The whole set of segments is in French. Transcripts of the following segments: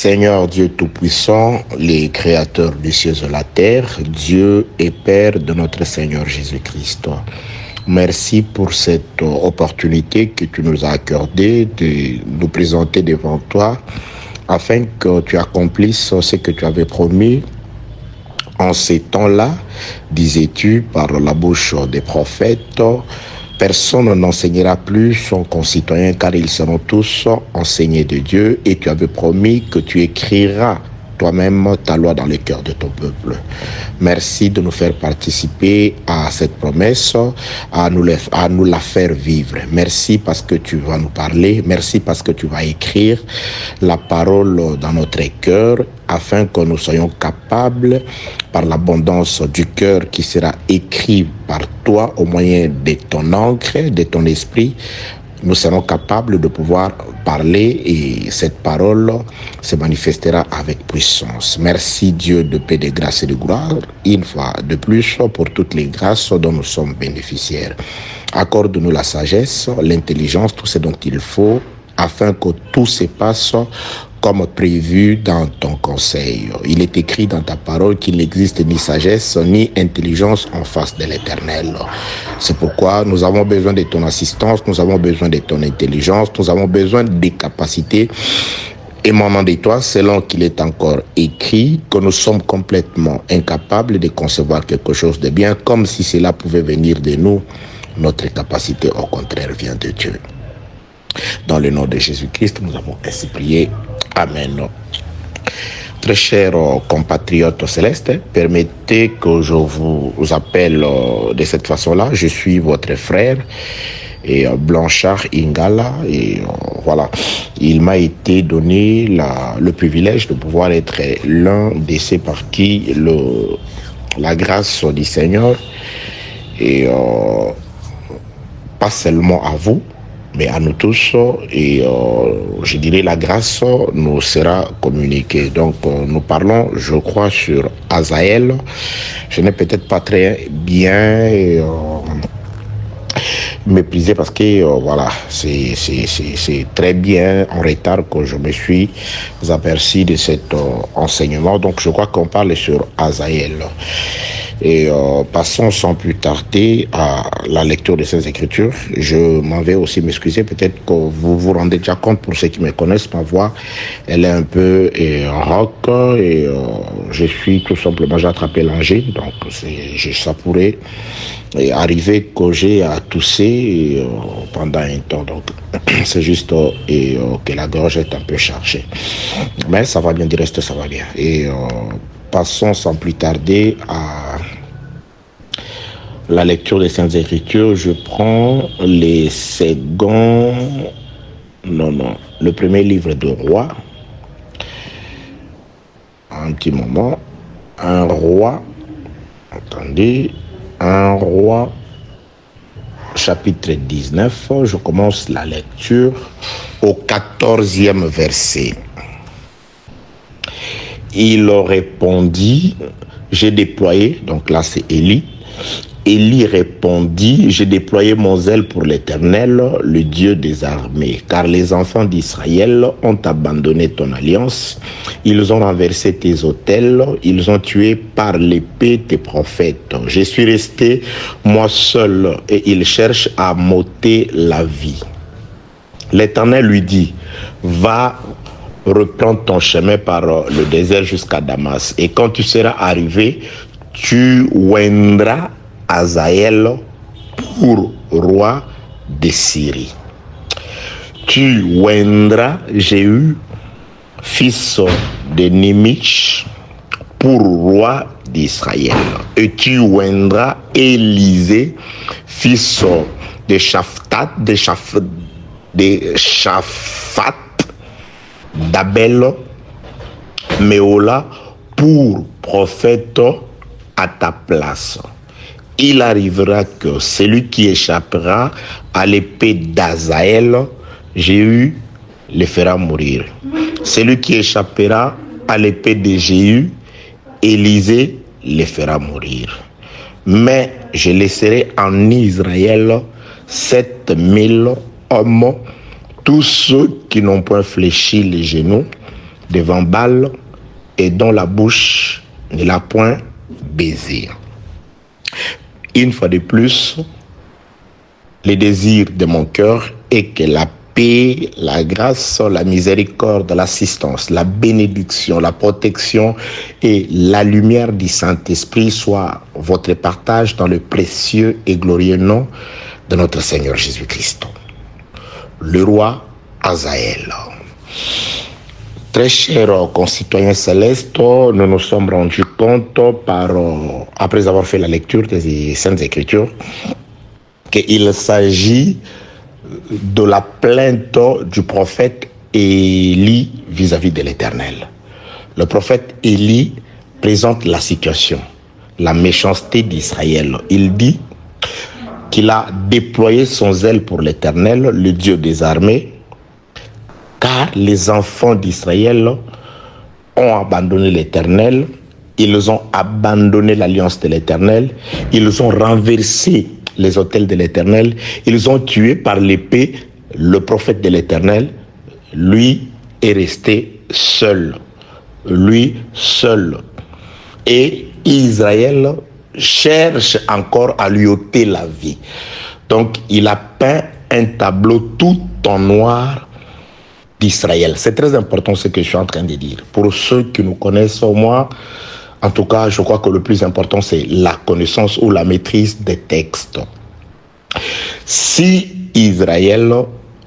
Seigneur Dieu Tout-Puissant, les créateurs des cieux et de la terre, Dieu et Père de notre Seigneur Jésus-Christ. Merci pour cette opportunité que tu nous as accordée de nous présenter devant toi afin que tu accomplisses ce que tu avais promis en ces temps-là, disais-tu par la bouche des prophètes. Personne n'enseignera plus son concitoyen car ils seront tous enseignés de Dieu et tu avais promis que tu écriras toi-même ta loi dans le cœur de ton peuple. Merci de nous faire participer à cette promesse, à nous la faire vivre. Merci parce que tu vas nous parler. Merci parce que tu vas écrire la parole dans notre cœur afin que nous soyons capables, par l'abondance du cœur qui sera écrit par toi au moyen de ton encre, de ton esprit, nous serons capables de pouvoir parler et cette parole se manifestera avec puissance. Merci Dieu de paix, de grâce et de gloire, une fois de plus pour toutes les grâces dont nous sommes bénéficiaires. Accorde-nous la sagesse, l'intelligence, tout ce dont il faut, afin que tout se passe comme prévu dans ton conseil. Il est écrit dans ta parole qu'il n'existe ni sagesse ni intelligence en face de l'Éternel. C'est pourquoi nous avons besoin de ton assistance, nous avons besoin de ton intelligence, nous avons besoin des capacités émanant de toi, selon qu'il est encore écrit que nous sommes complètement incapables de concevoir quelque chose de bien, comme si cela pouvait venir de nous. Notre capacité, au contraire, vient de Dieu. Dans le nom de Jésus-Christ, nous avons ainsi prié. Amen. Très chers compatriotes célestes, permettez que je vous appelle de cette façon-là. Je suis votre frère et Blanchard Ingala et voilà, il m'a été donné le privilège de pouvoir être l'un de ceux par qui la grâce du Seigneur et pas seulement à vous, mais à nous tous, et je dirais la grâce nous sera communiquée. Donc nous parlons, je crois, sur Asaël. Je n'ai peut-être pas très bien méprisé parce que voilà, c'est très bien en retard que je me suis aperçu de cet enseignement. Donc je crois qu'on parle sur Asaël. Et passons sans plus tarder à la lecture de ces écritures. Je m'en vais aussi m'excuser. Peut-être que vous vous rendez déjà compte, pour ceux qui me connaissent, ma voix, elle est un peu rock. Et je suis tout simplement, j'ai attrapé l'angine. Donc ça pourrait arriver que j'ai à tousser pendant un temps. Donc c'est juste que la gorge est un peu chargée. Mais ça va bien, du reste ça va bien. Et passons sans plus tarder à la lecture des Saintes Écritures. Je prends le premier livre de Rois. Un petit moment. Un roi, chapitre 19. Je commence la lecture au 14e verset. Il répondit, j'ai déployé, donc là c'est Élie. Élie répondit, j'ai déployé mon zèle pour l'Éternel, le Dieu des armées, car les enfants d'Israël ont abandonné ton alliance, ils ont renversé tes autels, ils ont tué par l'épée tes prophètes. Je suis resté moi seul et ils cherchent à m'ôter la vie. L'Éternel lui dit, va reprendre ton chemin par le désert jusqu'à Damas. Et quand tu seras arrivé, tu oindras Asaël pour roi de Syrie. Tu oindras Jéhu, fils de Nimich, pour roi d'Israël. Et tu oindras Élisée, fils de Shaphat, d'Abel, Méola, pour prophète à ta place. Il arrivera que celui qui échappera à l'épée d'Asaël, Jéhu le fera mourir. Celui qui échappera à l'épée de Jéhu, Élisée le fera mourir. Mais je laisserai en Israël 7000 hommes, tous ceux qui n'ont point fléchi les genoux, devant Baal et dont la bouche ne l'a point baisé. Une fois de plus, le désir de mon cœur est que la paix, la grâce, la miséricorde, l'assistance, la bénédiction, la protection et la lumière du Saint-Esprit soient votre partage dans le précieux et glorieux nom de notre Seigneur Jésus-Christ. Le roi Azaël. Très chers concitoyens célestes, nous nous sommes rendus compte après avoir fait la lecture des Saintes Écritures qu'il s'agit de la plainte du prophète Élie vis-à-vis de l'Éternel. Le prophète Élie présente la situation, la méchanceté d'Israël. Il dit qu'il a déployé son zèle pour l'Éternel, le Dieu des armées, car les enfants d'Israël ont abandonné l'Éternel, ils ont abandonné l'alliance de l'Éternel, ils ont renversé les autels de l'Éternel, ils ont tué par l'épée le prophète de l'Éternel, lui est resté seul. Lui seul. Et Israël cherche encore à lui ôter la vie. Donc il a peint un tableau tout en noir d'Israël. C'est très important ce que je suis en train de dire. Pour ceux qui nous connaissent au moins, en tout cas, je crois que le plus important, c'est la connaissance ou la maîtrise des textes. Si Israël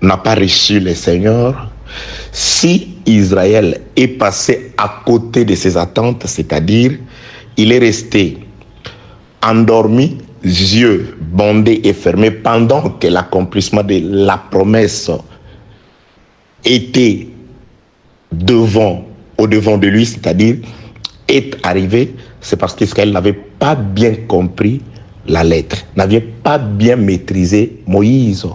n'a pas reçu le Seigneur, si Israël est passé à côté de ses attentes, c'est-à-dire, il est resté endormi, yeux bandés et fermés pendant que l'accomplissement de la promesse était au-devant de lui, c'est-à-dire est arrivé, c'est parce qu'Israël n'avait pas bien compris la lettre, n'avait pas bien maîtrisé Moïse.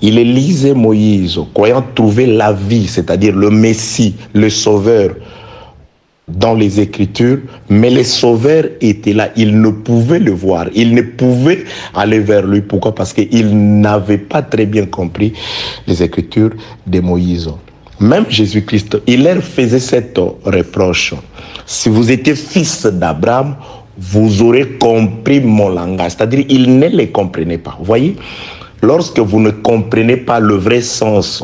Il lisait Moïse, croyant trouver la vie, c'est-à-dire le Messie, le Sauveur, dans les Écritures, mais le Sauveur était là, il ne pouvait le voir, il ne pouvait aller vers lui. Pourquoi? Parce qu'il n'avait pas très bien compris les Écritures de Moïse. Même Jésus-Christ, il leur faisait cette reproche. Si vous étiez fils d'Abraham, vous aurez compris mon langage. C'est-à-dire, il ne les comprenait pas. Vous voyez, lorsque vous ne comprenez pas le vrai sens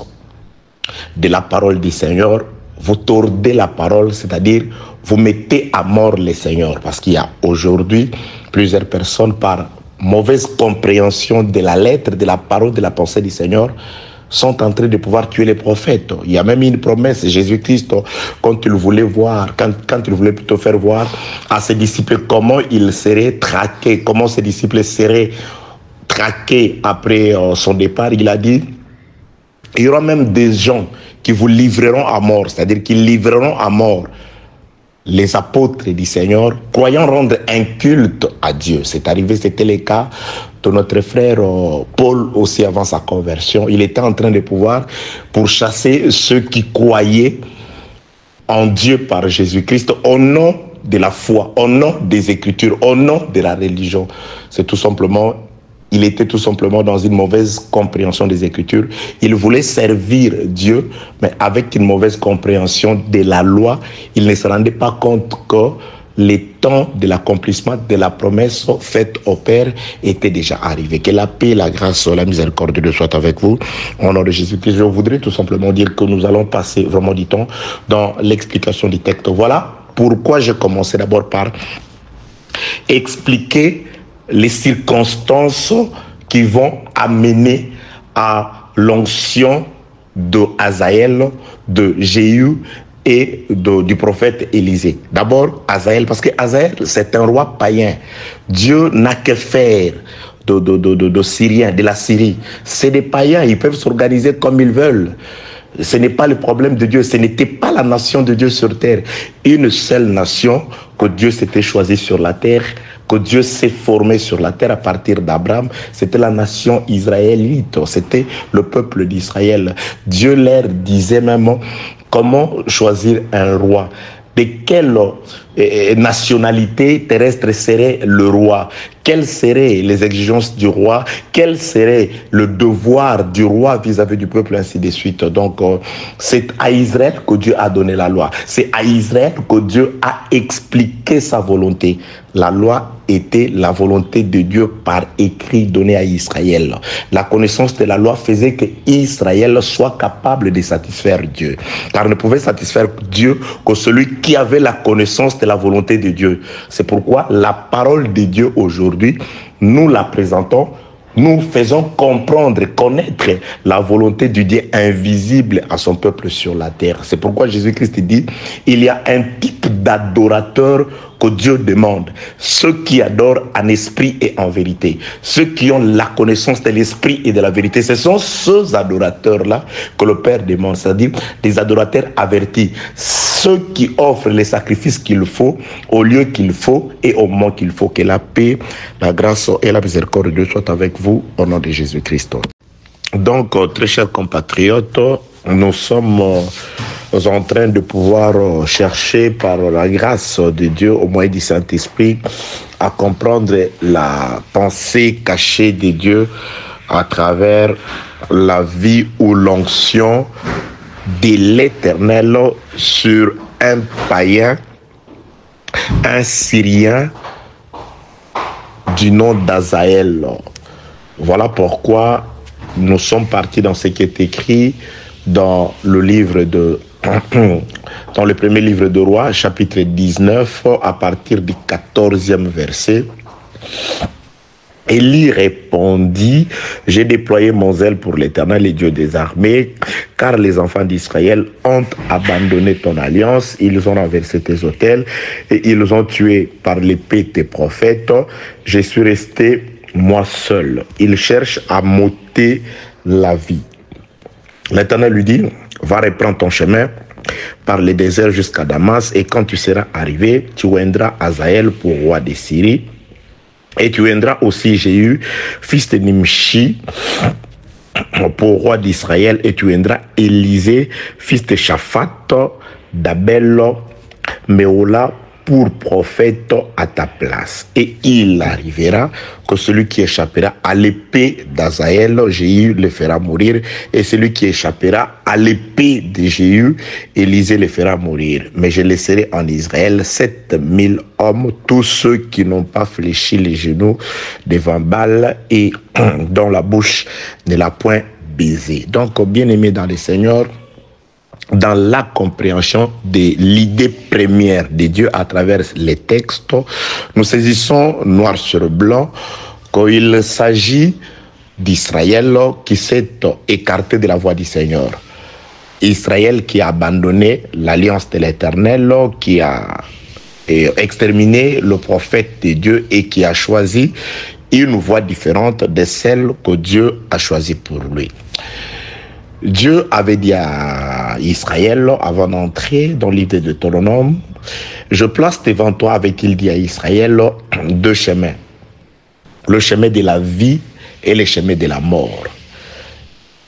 de la parole du Seigneur, vous tordez la parole, c'est-à-dire, vous mettez à mort le Seigneur. Parce qu'il y a aujourd'hui plusieurs personnes, par mauvaise compréhension de la lettre, de la parole, de la pensée du Seigneur, sont en train de pouvoir tuer les prophètes. Il y a même une promesse, Jésus-Christ, quand il voulait voir, quand il voulait plutôt faire voir à ses disciples comment ils seraient traqués, comment ses disciples seraient traqués après son départ, il a dit, il y aura même des gens qui vous livreront à mort, c'est-à-dire qu'ils livreront à mort les apôtres du Seigneur, croyant rendre un culte à Dieu. C'est arrivé, c'était le cas de notre frère Paul aussi avant sa conversion. Il était en train de pouvoir pourchasser ceux qui croyaient en Dieu par Jésus-Christ au nom de la foi, au nom des Écritures, au nom de la religion. C'est tout simplement, il était tout simplement dans une mauvaise compréhension des Écritures. Il voulait servir Dieu, mais avec une mauvaise compréhension de la loi, il ne se rendait pas compte que les temps de l'accomplissement de la promesse faite au Père était déjà arrivé. Que la paix, la grâce, la miséricorde de Dieu soit avec vous. Au nom de Jésus-Christ, je voudrais tout simplement dire que nous allons passer vraiment du temps dans l'explication du texte. Voilà pourquoi j'ai commencé d'abord par expliquer les circonstances qui vont amener à l'onction de Azaël, de Jéhu et du prophète Élisée. D'abord, Azaël, parce que Azaël, c'est un roi païen. Dieu n'a que faire de Syriens, de la Syrie. C'est des païens, ils peuvent s'organiser comme ils veulent. Ce n'est pas le problème de Dieu, ce n'était pas la nation de Dieu sur terre. Une seule nation que Dieu s'était choisie sur la terre, que Dieu s'est formé sur la terre à partir d'Abraham, c'était la nation israélite, c'était le peuple d'Israël. Dieu leur disait même comment choisir un roi, de nationalité terrestre serait le roi? Quelles seraient les exigences du roi? Quel serait le devoir du roi vis-à-vis du peuple, ainsi de suite? Donc, c'est à Israël que Dieu a donné la loi. C'est à Israël que Dieu a expliqué sa volonté. La loi était la volonté de Dieu par écrit donnée à Israël. La connaissance de la loi faisait que Israël soit capable de satisfaire Dieu. Car ne pouvait satisfaire Dieu que celui qui avait la connaissance de la volonté de Dieu. C'est pourquoi la parole de Dieu aujourd'hui, nous la présentons, nous faisons comprendre, connaître la volonté du Dieu invisible à son peuple sur la terre. C'est pourquoi Jésus-Christ dit, il y a un type d'adorateur que Dieu demande. Ceux qui adorent en esprit et en vérité. Ceux qui ont la connaissance de l'esprit et de la vérité. Ce sont ces adorateurs-là que le Père demande. C'est-à-dire des adorateurs avertis. Ceux qui offrent les sacrifices qu'il faut, au lieu qu'il faut et au moment qu'il faut. Que la paix, la grâce et la miséricorde de Dieu soient avec vous au nom de Jésus-Christ. Donc, très chers compatriotes, nous sommes en train de pouvoir chercher par la grâce de Dieu, au moyen du Saint-Esprit, à comprendre la pensée cachée de Dieu à travers la vie ou l'onction de l'Éternel sur un païen, un Syrien du nom d'Azaël. Voilà pourquoi nous sommes partis dans ce qui est écrit dans le livre de dans le premier livre de Rois, chapitre 19, à partir du 14e verset. Élie répondit, j'ai déployé mon zèle pour l'Éternel, le Dieu des armées, car les enfants d'Israël ont abandonné ton alliance, ils ont renversé tes autels et ils ont tué par l'épée tes prophètes. Je suis resté moi seul. Ils cherchent à m'ôter la vie. L'Éternel lui dit, va reprendre ton chemin par le désert jusqu'à Damas, et quand tu seras arrivé, tu oindras Azaël pour roi de Syrie, et tu oindras aussi Jéhu, fils de Nimshi, pour roi d'Israël, et tu oindras Élisée, fils de Shaphat, d'Abel, Méola, pour prophète à ta place. Et il arrivera que celui qui échappera à l'épée d'Azaël, Jéhu le fera mourir, et celui qui échappera à l'épée de Jéhu, Élisée le fera mourir. Mais je laisserai en Israël 7000 hommes, tous ceux qui n'ont pas fléchi les genoux devant Baal et dont la bouche ne l'a point baisé. Donc, bien-aimés dans le Seigneur, dans la compréhension de l'idée première de Dieu à travers les textes, nous saisissons noir sur blanc qu'il s'agit d'Israël qui s'est écarté de la voie du Seigneur. Israël qui a abandonné l'alliance de l'Éternel, qui a exterminé le prophète de Dieu et qui a choisi une voie différente de celle que Dieu a choisie pour lui. Dieu avait dit à Israël, avant d'entrer dans le livre de Deutéronome, je place devant toi, avait-il dit à Israël, deux chemins. Le chemin de la vie et le chemin de la mort.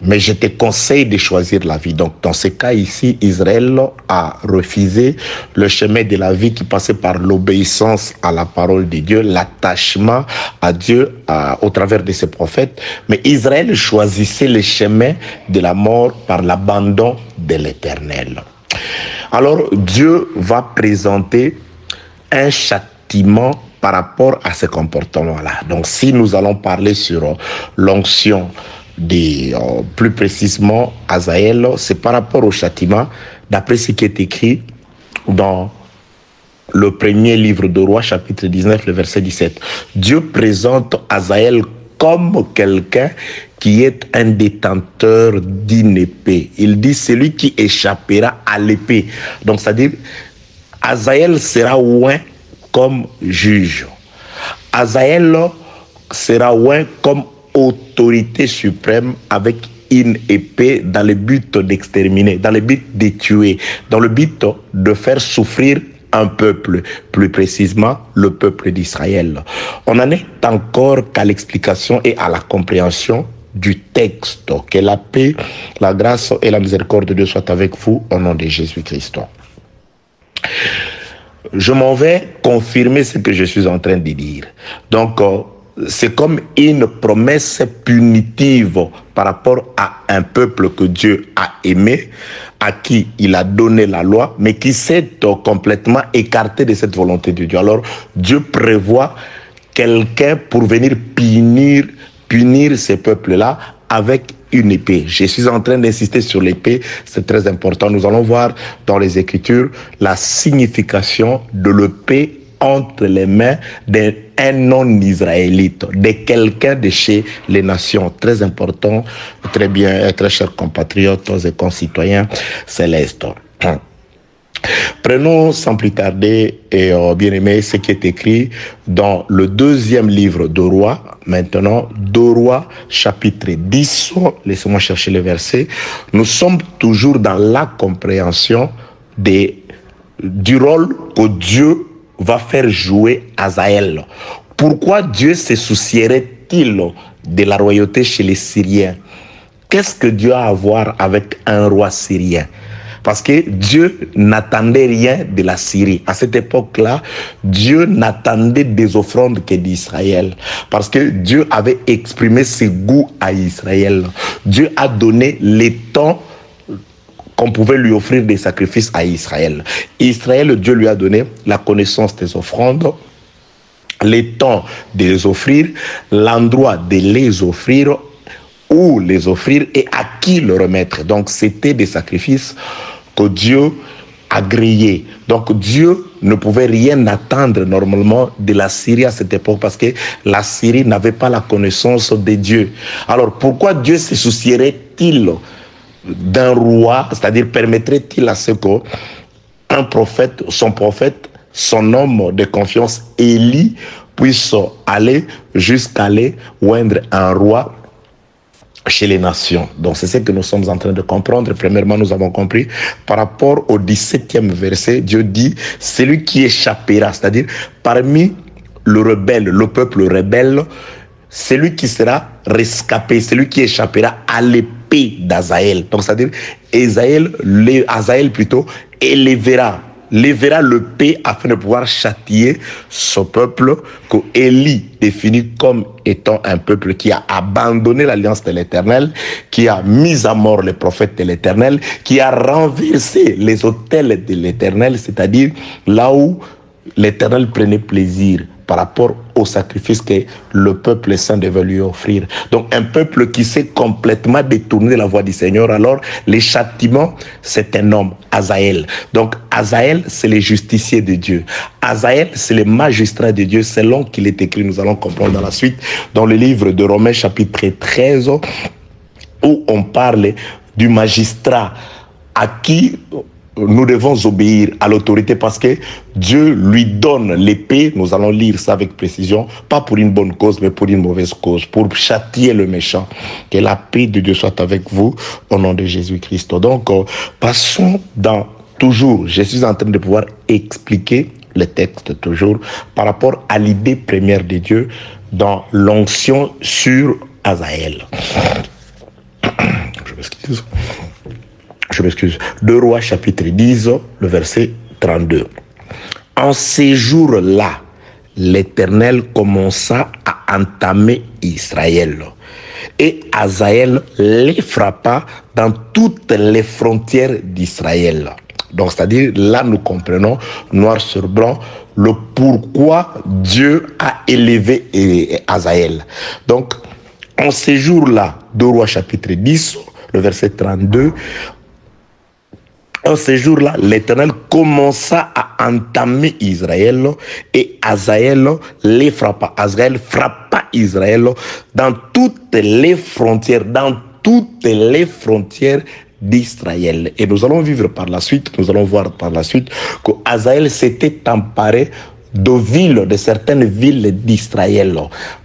Mais je te conseille de choisir la vie. Donc, dans ce cas ici, Israël a refusé le chemin de la vie qui passait par l'obéissance à la parole de Dieu, l'attachement à Dieu au travers de ses prophètes. Mais Israël choisissait le chemin de la mort par l'abandon de l'Éternel. Alors, Dieu va présenter un châtiment par rapport à ce comportement-là. Donc, si nous allons parler sur l'onction, plus précisément Azaël, c'est par rapport au châtiment, d'après ce qui est écrit dans le premier livre de Rois, chapitre 19, le verset 17. Dieu présente Azaël comme quelqu'un qui est un détenteur d'une épée. Il dit celui qui échappera à l'épée. Donc, c'est-à-dire, Azaël sera oint comme juge. Azaël sera oint comme autorité suprême avec une épée dans le but d'exterminer, dans le but de tuer, dans le but de faire souffrir un peuple, plus précisément le peuple d'Israël. On en est encore qu'à l'explication et à la compréhension du texte. Que la paix, la grâce et la miséricorde de Dieu soient avec vous au nom de Jésus-Christ. je m'en vais confirmer ce que je suis en train de dire. Donc, c'est comme une promesse punitive par rapport à un peuple que Dieu a aimé, à qui il a donné la loi, mais qui s'est complètement écarté de cette volonté de Dieu. Alors, Dieu prévoit quelqu'un pour venir punir ces peuples-là avec une épée. Je suis en train d'insister sur l'épée, c'est très important. Nous allons voir dans les Écritures la signification de l'épée entre les mains d'un non-israélite, de quelqu'un de chez les nations. Très important, très bien, très chers compatriotes et concitoyens célestes. Prenons sans plus tarder, et bien aimé, ce qui est écrit dans le 2e livre de Rois, maintenant, 2 Rois, chapitre 10, laissez-moi chercher les versets. Nous sommes toujours dans la compréhension du rôle que Dieu va faire jouer Hazaël. Pourquoi Dieu se soucierait-il de la royauté chez les Syriens? Qu'est-ce que Dieu a à voir avec un roi syrien? Parce que Dieu n'attendait rien de la Syrie. À cette époque-là, Dieu n'attendait des offrandes que d'Israël. Parce que Dieu avait exprimé ses goûts à Israël. Dieu a donné les temps qu'on pouvait lui offrir des sacrifices à Israël. Israël, Dieu lui a donné la connaissance des offrandes, les temps de les offrir, l'endroit de les offrir, où les offrir et à qui le remettre. Donc, c'était des sacrifices que Dieu a grillés. Donc, Dieu ne pouvait rien attendre normalement de la Syrie à cette époque parce que la Syrie n'avait pas la connaissance de Dieu. Alors, pourquoi Dieu se soucierait-il d'un roi, c'est-à-dire permettrait-il à ce qu'un prophète, son homme de confiance, Élie, puisse aller jusqu'à aller oindre un roi chez les nations? Donc c'est ce que nous sommes en train de comprendre. Premièrement, nous avons compris par rapport au 17e verset, Dieu dit, celui qui échappera, c'est-à-dire parmi le peuple rebelle, celui qui sera rescapé, celui qui échappera à l'épée d'Hazaël. Donc c'est-à-dire Hazaël plutôt lèvera l'épée afin de pouvoir châtier ce peuple que Élie définit comme étant un peuple qui a abandonné l'alliance de l'Éternel, qui a mis à mort les prophètes de l'Éternel, qui a renversé les autels de l'Éternel, c'est-à-dire là où l'Éternel prenait plaisir par rapport au sacrifice que le peuple saint devait lui offrir. Donc un peuple qui s'est complètement détourné de la voie du Seigneur, alors les châtiments, c'est un homme, Hazaël. Donc Hazaël, c'est le justicier de Dieu. Hazaël, c'est le magistrat de Dieu, selon qu'il est écrit, nous allons comprendre dans la suite, dans le livre de Romains chapitre 13, où on parle du magistrat à qui nous devons obéir à l'autorité parce que Dieu lui donne l'épée, nous allons lire ça avec précision, pas pour une bonne cause, mais pour une mauvaise cause, pour châtier le méchant. Que la paix de Dieu soit avec vous au nom de Jésus-Christ. Donc, passons toujours, je suis en train de pouvoir expliquer le texte toujours par rapport à l'idée première de Dieu dans l'onction sur Hazaël. Je m'excuse. 2 Rois chapitre 10, le verset 32. En ces jours-là, l'Éternel commença à entamer Israël. Et Hazaël les frappa dans toutes les frontières d'Israël. Donc, c'est-à-dire, là, nous comprenons, noir sur blanc, le pourquoi Dieu a élevé Hazaël. Donc, en ces jours-là, 2 Rois chapitre 10, le verset 32, en ces jours-là, l'Éternel commença à entamer Israël et Hazaël les frappa. Hazaël frappa Israël dans toutes les frontières, d'Israël. Et nous allons vivre par la suite, nous allons voir par la suite que Hazaël s'était emparé de certaines villes d'Israël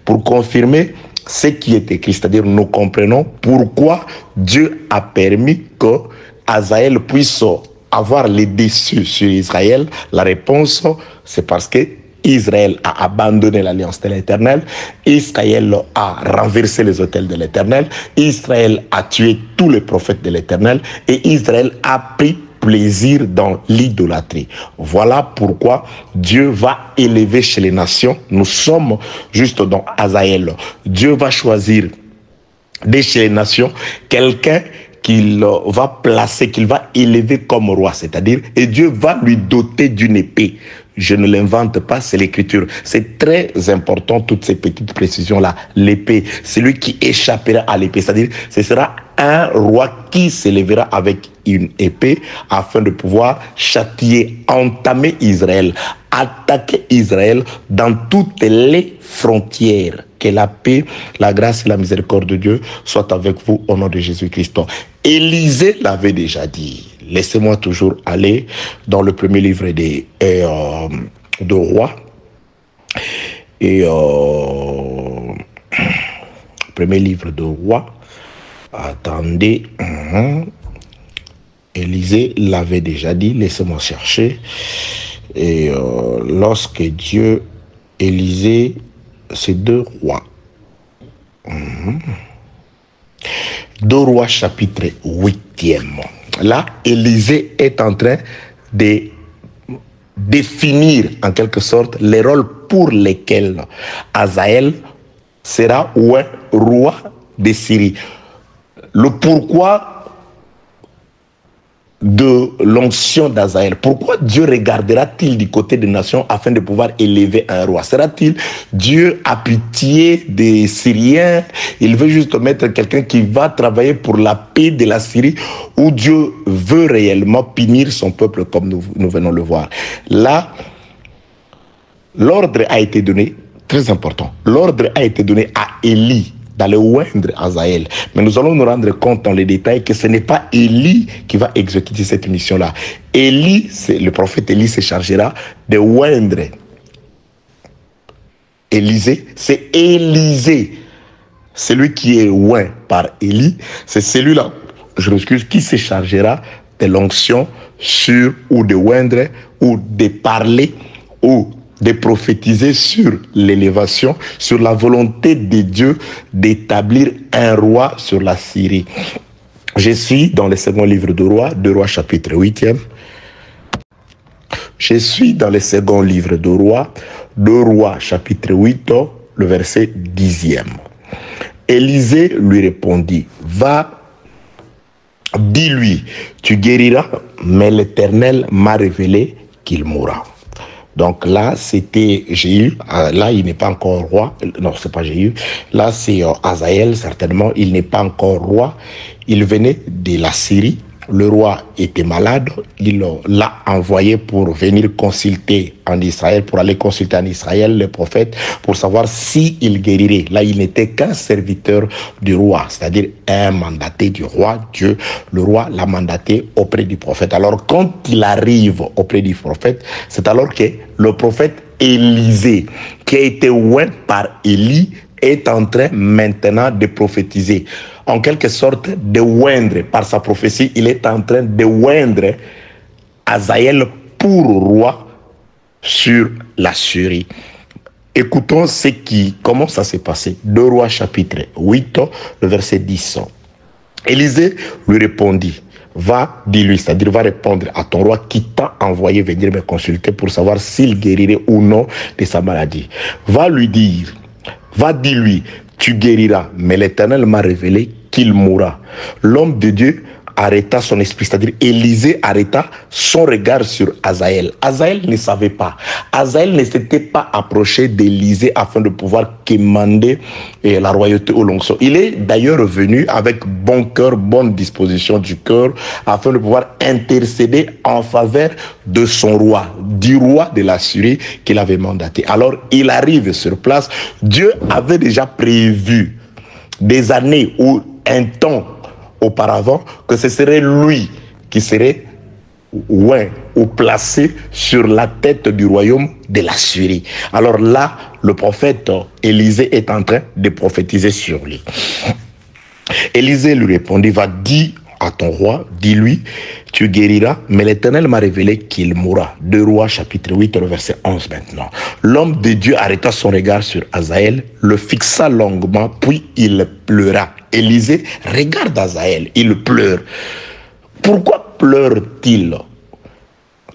pour confirmer ce qui est écrit. C'est-à-dire, nous comprenons pourquoi Dieu a permis que Hazaël puisse avoir les dessus sur Israël. La réponse, c'est parce que Israël a abandonné l'alliance de l'Éternel. Israël a renversé les autels de l'Éternel. Israël a tué tous les prophètes de l'Éternel. Et Israël a pris plaisir dans l'idolâtrie. Voilà pourquoi Dieu va élever chez les nations. Nous sommes juste dans Asaël. Dieu va choisir de chez les nations quelqu'un qu'il va placer, qu'il va élever comme roi, c'est-à-dire, et Dieu va lui doter d'une épée. Je ne l'invente pas, c'est l'écriture. C'est très important, toutes ces petites précisions-là. L'épée, c'est lui qui échappera à l'épée, c'est-à-dire, ce sera un roi qui s'élèvera avec une épée afin de pouvoir châtier, entamer Israël, attaquer Israël dans toutes les frontières. Que la paix, la grâce et la miséricorde de Dieu soient avec vous au nom de Jésus-Christ. Élisée l'avait déjà dit. Laissez-moi toujours aller dans le premier livre de Rois. Et premier livre de Rois. Attendez. Élisée l'avait déjà dit. Laissez-moi chercher. Et lorsque Dieu, Élisée, c'est 2 Rois. 2 Rois chapitre 8e. Là, Élisée est en train de définir en quelque sorte les rôles pour lesquels Asaël sera roi de Syrie. Le pourquoi de l'onction d'Asaël. Pourquoi Dieu regardera-t-il du côté des nations afin de pouvoir élever un roi? Sera-t-il Dieu a pitié des Syriens? Il veut juste mettre quelqu'un qui va travailler pour la paix de la Syrie, ou Dieu veut réellement punir son peuple comme nous venons le voir? Là, l'ordre a été donné, très important, l'ordre a été donné à Élie d'aller oindre Asaël. Mais nous allons nous rendre compte dans les détails que ce n'est pas Élie qui va exécuter cette mission-là. Le prophète Élie se chargera de oindre Élisée. C'est Élisée, celui qui est oint par Élie, c'est celui-là, je m'excuse, qui se chargera de l'onction sur, ou de oindre, ou de parler, ou de prophétiser sur l'élévation, sur la volonté de Dieu d'établir un roi sur la Syrie. Je suis dans le second livre de Rois, 2 Rois chapitre 8e. Je suis dans le second livre de Rois, 2 Rois chapitre 8, le verset 10e. Élisée lui répondit, va, dis-lui, tu guériras, mais l'Éternel m'a révélé qu'il mourra. Donc là, c'était Jéhu. Là, il n'est pas encore roi. Non, c'est pas Jéhu. Là, c'est Asaël, certainement. Il n'est pas encore roi. Il venait de la Syrie. Le roi était malade. Il l'a envoyé pour venir consulter en Israël, pour aller consulter en Israël le prophète, pour savoir s'il guérirait. Là, il n'était qu'un serviteur du roi, c'est-à-dire un mandaté du roi. Dieu, le roi, l'a mandaté auprès du prophète. Alors, quand il arrive auprès du prophète, c'est alors que le prophète Élisée, qui a été oint par Élie, est en train maintenant de prophétiser. En quelque sorte, de oindre, par sa prophétie, il est en train de oindre Asaël pour roi sur la Syrie. Écoutons comment ça s'est passé. 2 Rois chapitre 8, le verset 10. Élisée lui répondit, va, dis-lui, c'est-à-dire va répondre à ton roi qui t'a envoyé venir me consulter pour savoir s'il guérirait ou non de sa maladie. Va lui dire, va, dis-lui, tu guériras, mais l'Éternel m'a révélé qu'il mourra. L'homme de Dieu arrêta son esprit, c'est-à-dire Élisée arrêta son regard sur Asaël. Asaël ne savait pas. Asaël ne s'était pas approché d'Élisée afin de pouvoir commander la royauté ou l'onction. Il est d'ailleurs venu avec bon cœur, bonne disposition du cœur, afin de pouvoir intercéder en faveur de son roi, du roi de la Syrie qu'il avait mandaté. Alors il arrive sur place. Dieu avait déjà prévu des années ou un temps auparavant que ce serait lui qui serait oint ou placé sur la tête du royaume de la Syrie. Alors là, le prophète Élisée est en train de prophétiser sur lui. Élisée lui répondit, va, dis à ton roi, dis-lui, tu guériras, mais l'Éternel m'a révélé qu'il mourra. 2 Rois chapitre 8, verset 11 maintenant. L'homme de Dieu arrêta son regard sur Asaël, le fixa longuement, puis il pleura. Élisée regarde Asaël, il pleure. Pourquoi pleure-t-il?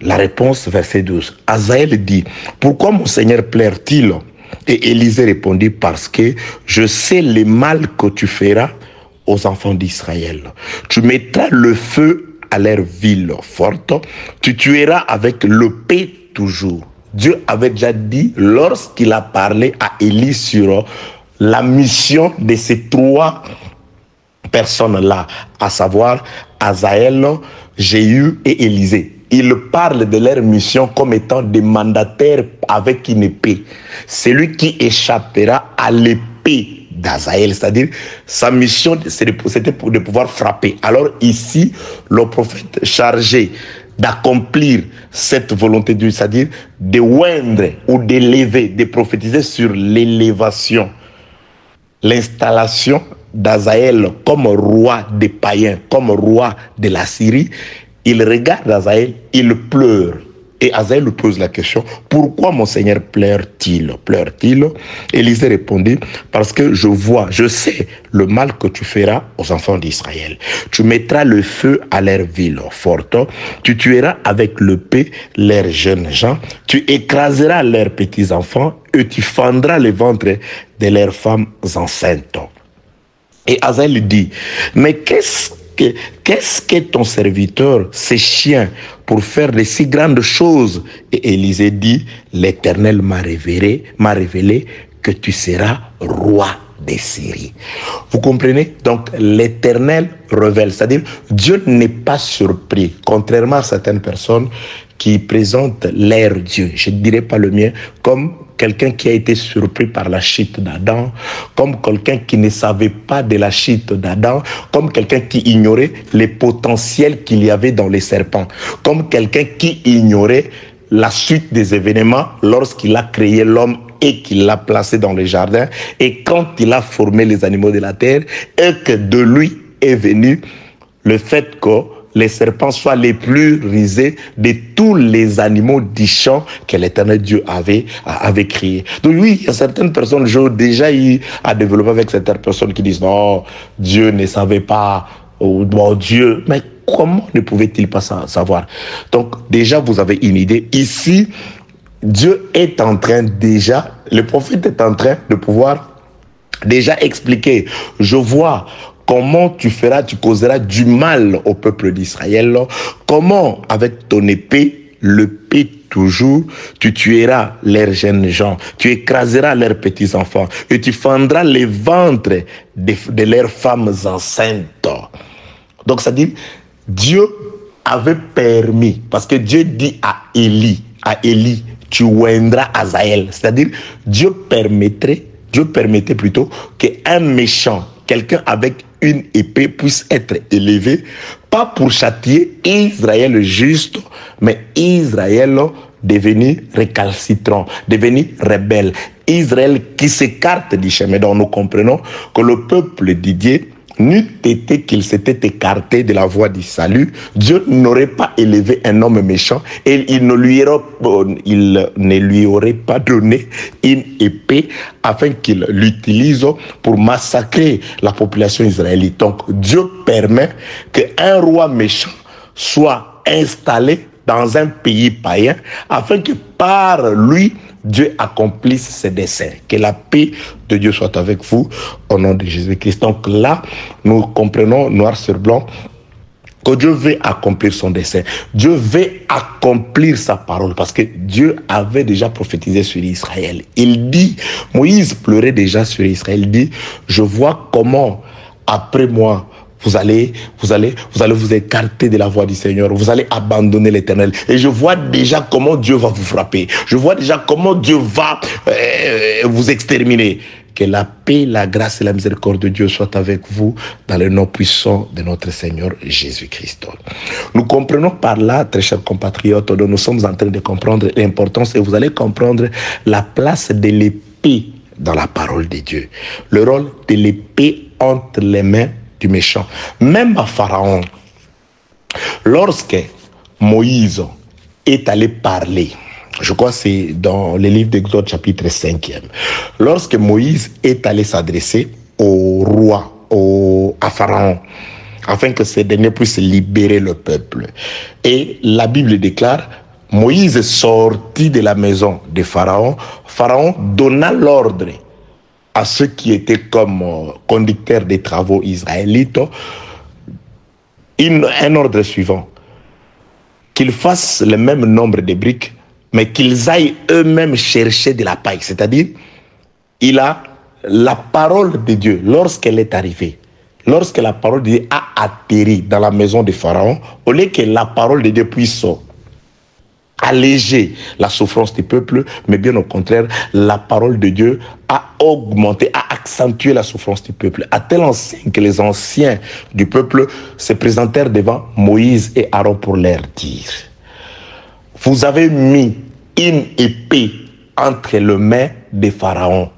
La réponse, verset 12. Azaël dit, pourquoi mon Seigneur pleure-t-il? Et Élisée répondit, parce que je sais le mal que tu feras aux enfants d'Israël. Tu mettras le feu à leur ville forte, tu tueras avec l'épée toujours. Dieu avait déjà dit, lorsqu'il a parlé à Élie sur la mission de ces trois personnes-là, à savoir Azaël, Jéhu et Élisée. Il parle de leur mission comme étant des mandataires avec une épée. Celui qui échappera à l'épée d'Azaël, c'est-à-dire sa mission, c'était de pouvoir frapper. Alors ici, le prophète chargé d'accomplir cette volonté de Dieu, c'est-à-dire de oindre ou d'élever, de prophétiser sur l'élévation, l'installation d'Azaël comme roi des païens, comme roi de la Syrie. Il regarde Azaël, il pleure. Et Azaël lui pose la question, pourquoi mon Seigneur pleure-t-il? Pleure-t-il? Élisée répondit, parce que je sais le mal que tu feras aux enfants d'Israël. Tu mettras le feu à leur ville forte, tu tueras avec l'épée leurs jeunes gens, tu écraseras leurs petits-enfants et tu fendras les ventres de leurs femmes enceintes. Et Azaël lui dit, mais qu'est-ce que ton serviteur, ces chiens, pour faire de si grandes choses? Et Élisée dit, l'Éternel m'a révélé que tu seras roi des Syries. Vous comprenez? Donc l'Éternel révèle, c'est-à-dire Dieu n'est pas surpris, contrairement à certaines personnes qui présentent leur Dieu, je ne dirais pas le mien, comme quelqu'un qui a été surpris par la chute d'Adam, comme quelqu'un qui ne savait pas de la chute d'Adam, comme quelqu'un qui ignorait les potentiels qu'il y avait dans les serpents, comme quelqu'un qui ignorait la suite des événements lorsqu'il a créé l'homme et qu'il l'a placé dans le jardin, et quand il a formé les animaux de la terre, et que de lui est venu le fait que les serpents soient les plus rusés de tous les animaux du champ que l'Éternel Dieu avait créé. Donc oui, il y a certaines personnes, j'ai déjà eu à développer avec certaines personnes qui disent non, Dieu ne savait pas, ou bon Dieu, mais comment ne pouvait-il pas savoir? Donc déjà vous avez une idée. Ici, Dieu est en train déjà, le prophète est en train de pouvoir déjà expliquer. Je vois comment tu causeras du mal au peuple d'Israël. Comment, avec ton épée, l'épée toujours, tu tueras leurs jeunes gens, tu écraseras leurs petits-enfants et tu fendras les ventres de leurs femmes enceintes. Donc, c'est-à-dire, Dieu avait permis, parce que Dieu dit à Élie, tu oindras Azaël. C'est-à-dire, Dieu permettait plutôt qu'un méchant, quelqu'un avec une épée puisse être élevé, pas pour châtier Israël juste, mais Israël devenir récalcitrant, devenir rebelle. Israël qui s'écarte du chemin. Donc nous comprenons que le peuple de Dieu, n'eût été qu'il s'était écarté de la voie du salut, Dieu n'aurait pas élevé un homme méchant et il ne lui aurait pas donné une épée afin qu'il l'utilise pour massacrer la population israélite. Donc Dieu permet qu'un roi méchant soit installé dans un pays païen afin que par lui, Dieu accomplisse ses desseins. Que la paix de Dieu soit avec vous au nom de Jésus-Christ. Donc là, nous comprenons noir sur blanc que Dieu veut accomplir son dessein. Dieu veut accomplir sa parole parce que Dieu avait déjà prophétisé sur Israël. Il dit, Moïse pleurait déjà sur Israël. Il dit, je vois comment après moi, vous allez vous écarter de la voie du Seigneur. Vous allez abandonner l'Éternel. Et je vois déjà comment Dieu va vous frapper. Je vois déjà comment Dieu va vous exterminer. Que la paix, la grâce et la miséricorde de Dieu soient avec vous dans le nom puissant de notre Seigneur Jésus-Christ. Nous comprenons par là, très chers compatriotes, dont nous sommes en train de comprendre l'importance et vous allez comprendre la place de l'épée dans la parole de Dieu. Le rôle de l'épée entre les mains du méchant. Même à Pharaon, lorsque Moïse est allé parler, je crois que c'est dans le livre d'Exode chapitre 5e, lorsque Moïse est allé s'adresser au roi, à Pharaon, afin que ces derniers puissent libérer le peuple. Et la Bible déclare, Moïse sortit de la maison de Pharaon. Pharaon donna l'ordre à ceux qui étaient comme conducteurs des travaux israélites, un ordre suivant, qu'ils fassent le même nombre de briques, mais qu'ils aillent eux-mêmes chercher de la paille. C'est-à-dire, il a la parole de Dieu, lorsqu'elle est arrivée, lorsque la parole de Dieu a atterri dans la maison de Pharaon, au lieu que la parole de Dieu puisse alléger la souffrance du peuple, mais bien au contraire, la parole de Dieu a augmenté, a accentué la souffrance du peuple, à tel enseigne que les anciens du peuple se présentèrent devant Moïse et Aaron pour leur dire, vous avez mis une épée entre les mains de Pharaon,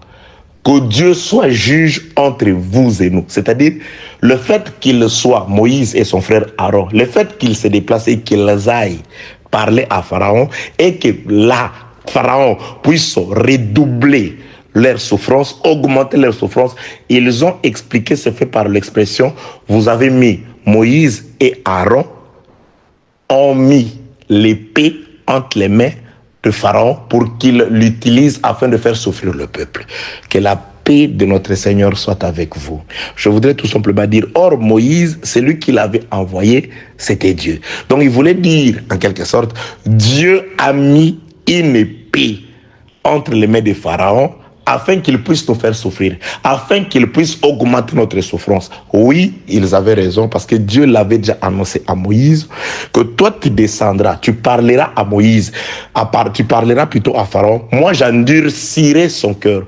que Dieu soit juge entre vous et nous. C'est-à-dire, le fait qu'il soit Moïse et son frère Aaron, le fait qu'ils se déplacent et qu'ils aillent parler à Pharaon et que là, Pharaon puisse redoubler leur souffrance, augmenter leur souffrance, ils ont expliqué ce fait par l'expression, vous avez mis Moïse et Aaron, ont mis l'épée entre les mains de Pharaon pour qu'il l'utilise afin de faire souffrir le peuple. Que la paix de notre Seigneur soit avec vous. Je voudrais tout simplement dire, or Moïse, celui qui l'avait envoyé, c'était Dieu. Donc il voulait dire, en quelque sorte, Dieu a mis une épée entre les mains de Pharaon afin qu'il puisse nous faire souffrir, afin qu'il puisse augmenter notre souffrance. Oui, ils avaient raison, parce que Dieu l'avait déjà annoncé à Moïse, que toi tu descendras, tu parleras à Moïse, tu parleras plutôt à Pharaon. Moi, j'endurcirai son cœur,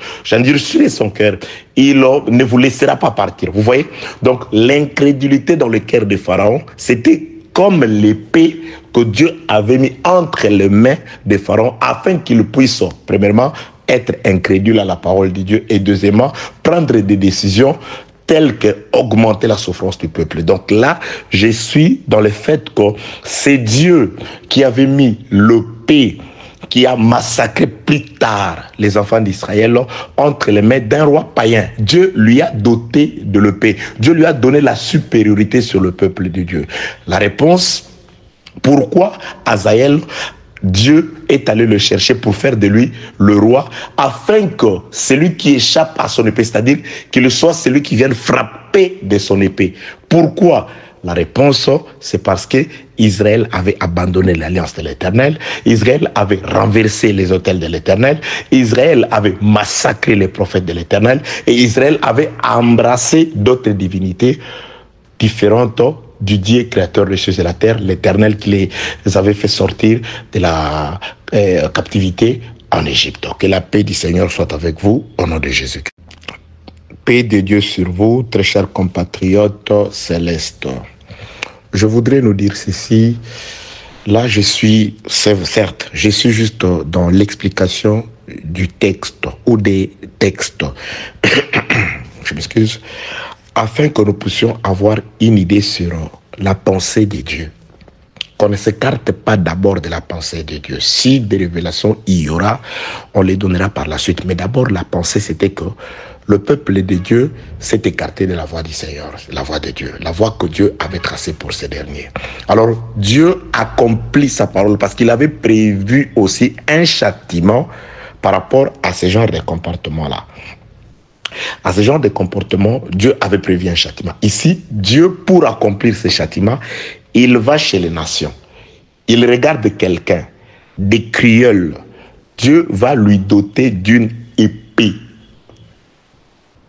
il ne vous laissera pas partir. Vous voyez? Donc, l'incrédulité dans le cœur de Pharaon, c'était comme l'épée que Dieu avait mis entre les mains de Pharaon, afin qu'il puisse, premièrement, être incrédule à la parole de Dieu et deuxièmement, prendre des décisions telles que augmenter la souffrance du peuple. Donc là, je suis dans le fait que c'est Dieu qui avait mis l'épée qui a massacré plus tard les enfants d'Israël entre les mains d'un roi païen. Dieu lui a doté de l'épée. Dieu lui a donné la supériorité sur le peuple de Dieu. La réponse, pourquoi Hazaël, Dieu est allé le chercher pour faire de lui le roi, afin que celui qui échappe à son épée, c'est-à-dire qu'il soit celui qui vienne frapper de son épée. Pourquoi? La réponse, c'est parce que Israël avait abandonné l'alliance de l'Éternel, Israël avait renversé les autels de l'Éternel, Israël avait massacré les prophètes de l'Éternel, et Israël avait embrassé d'autres divinités différentes du Dieu créateur des cieux et de la terre, l'Éternel qui les avait fait sortir de la captivité en Égypte. Que la paix du Seigneur soit avec vous, au nom de Jésus. Paix de Dieu sur vous, très chers compatriotes célestes. Je voudrais nous dire ceci. Là, je suis juste dans l'explication du texte ou des textes. Je m'excuse. Afin que nous puissions avoir une idée sur la pensée de Dieu. Qu'on ne s'écarte pas d'abord de la pensée de Dieu. Si des révélations il y aura, on les donnera par la suite. Mais d'abord, la pensée, c'était que le peuple de Dieu s'est écarté de la voie du Seigneur, la voie de Dieu, la voie que Dieu avait tracée pour ces derniers. Alors, Dieu accomplit sa parole parce qu'il avait prévu aussi un châtiment par rapport à ce genre de comportement-là. À ce genre de comportement, Dieu avait prévu un châtiment. Ici, Dieu, pour accomplir ce châtiment, il va chez les nations. Il regarde quelqu'un, des crieuls. Dieu va lui doter d'une épée.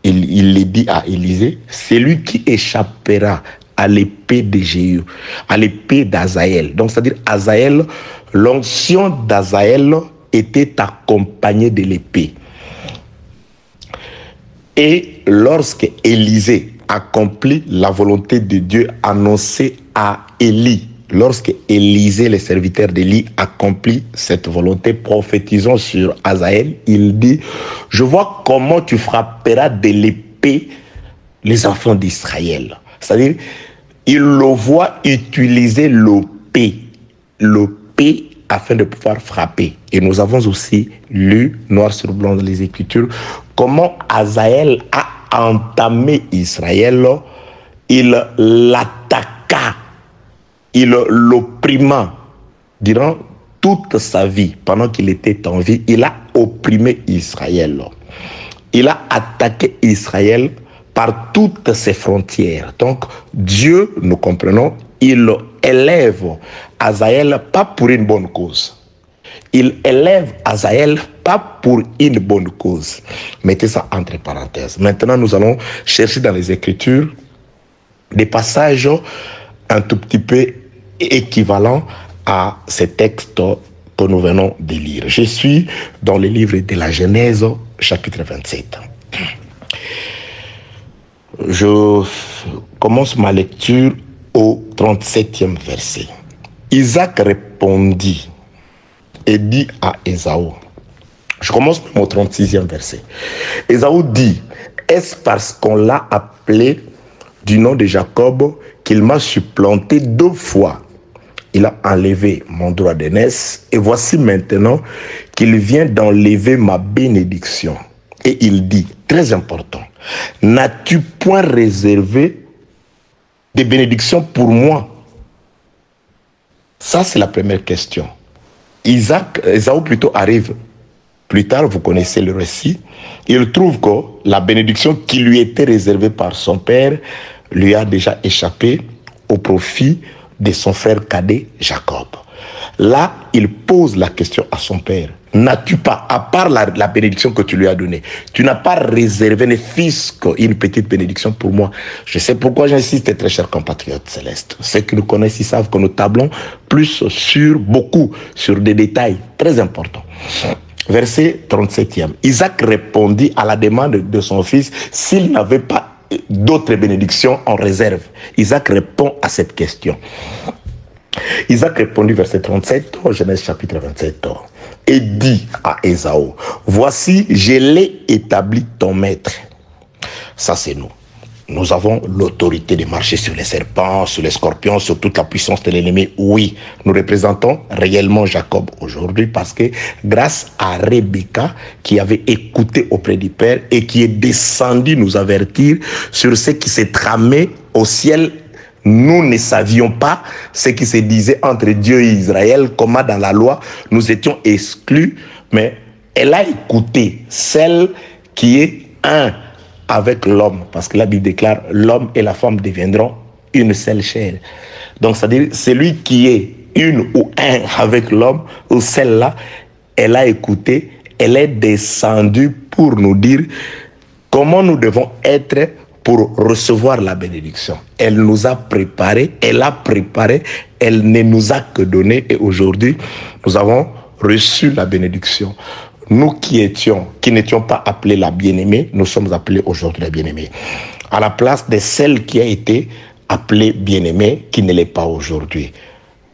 Il le dit à Élisée, c'est lui qui échappera à l'épée de Jéhu, à l'épée d'Azaël. Donc, c'est-à-dire, Azaël, l'onction d'Azaël était accompagnée de l'épée. Et lorsque Élisée accomplit la volonté de Dieu annoncée à Élie, lorsque Élisée, le serviteur d'Élie, accomplit cette volonté, prophétisant sur Azaël, il dit, je vois comment tu frapperas de l'épée les enfants d'Israël. C'est-à-dire, il le voit utiliser l'épée afin de pouvoir frapper. Et nous avons aussi lu, noir sur blanc dans les Écritures, comment Hazaël a entamé Israël il l'attaqua, il l'opprima durant toute sa vie. Pendant qu'il était en vie, il a opprimé Israël. Il a attaqué Israël par toutes ses frontières. Donc, Dieu, nous comprenons, il élève Azaël pas pour une bonne cause. Il élève Azaël pas pour une bonne cause. Mettez ça entre parenthèses. Maintenant, nous allons chercher dans les Écritures des passages un tout petit peu équivalents à ces textes que nous venons de lire. Je suis dans le livre de la Genèse, chapitre 27. Je commence ma lecture au 37e verset. Isaac répondit et dit à Ésaü. Je commence au 36e verset. Ésaü dit, est-ce parce qu'on l'a appelé du nom de Jacob qu'il m'a supplanté 2 fois? Il a enlevé mon droit d'aînesse et voici maintenant qu'il vient d'enlever ma bénédiction. Et il dit, très important, n'as-tu point réservé des bénédictions pour moi? Ça, c'est la première question. Ésaü plutôt arrive plus tard, vous connaissez le récit. Il trouve que la bénédiction qui lui était réservée par son père lui a déjà échappé au profit de son frère cadet Jacob. Là, il pose la question à son père. N'as-tu pas, à part la bénédiction que tu lui as donnée, tu n'as pas réservé ne fût-ce qu'une petite bénédiction pour moi? Je sais pourquoi j'insiste, très chers compatriotes célestes. Ceux qui nous connaissent, ils savent que nous tablons beaucoup sur des détails très importants. Verset 37e. Isaac répondit à la demande de son fils s'il n'avait pas d'autres bénédictions en réserve. Isaac répond à cette question. Isaac répondit, verset 37, Genèse chapitre 27, et dit à Ésaü, voici, je l'ai établi ton maître. Ça, c'est nous. Nous avons l'autorité de marcher sur les serpents, sur les scorpions, sur toute la puissance de l'ennemi. Oui, nous représentons réellement Jacob aujourd'hui parce que grâce à Rebecca qui avait écouté auprès du Père et qui est descendu nous avertir sur ce qui s'est tramé au ciel, nous ne savions pas ce qui se disait entre Dieu et Israël, comment dans la loi nous étions exclus, mais elle a écouté celle qui est un avec l'homme, parce que la Bible déclare l'homme et la femme deviendront une seule chair. Donc, c'est-à-dire, celui qui est une ou un avec l'homme, ou celle-là, elle a écouté, elle est descendue pour nous dire comment nous devons être pour recevoir la bénédiction. Elle nous a préparé, elle a préparé, elle ne nous a que donné, et aujourd'hui, nous avons reçu la bénédiction. Nous qui n'étions pas appelés la bien-aimée, nous sommes appelés aujourd'hui la bien-aimée. À la place de celle qui a été appelée bien-aimée, qui ne l'est pas aujourd'hui.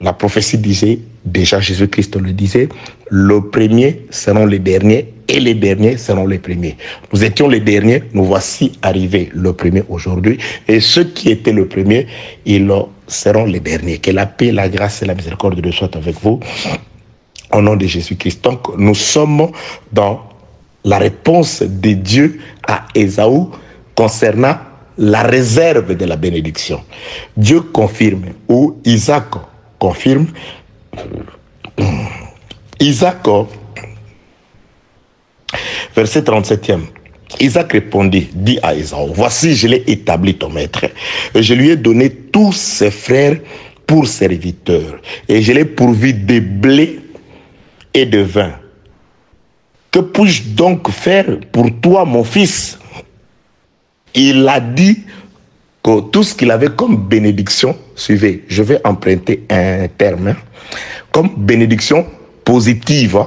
La prophétie disait, déjà Jésus-Christ le disait, le premier seront les derniers et les derniers seront les premiers. Nous étions les derniers, nous voici arrivés le premier aujourd'hui. Et ceux qui étaient le premier, ils seront les derniers. Que la paix, la grâce et la miséricorde de Dieu soient avec vous. Au nom de Jésus-Christ. Donc, nous sommes dans la réponse de Dieu à Ésaü concernant la réserve de la bénédiction. Dieu confirme, ou Isaac confirme. Isaac, verset 37e. Isaac répondit, dit à Ésaü, voici, je l'ai établi ton maître, et je lui ai donné tous ses frères pour serviteurs, et je l'ai pourvu de blé et de vin. Que puis-je donc faire pour toi, mon fils? Il a dit que tout ce qu'il avait comme bénédiction, suivez, je vais emprunter un terme, comme bénédiction positive,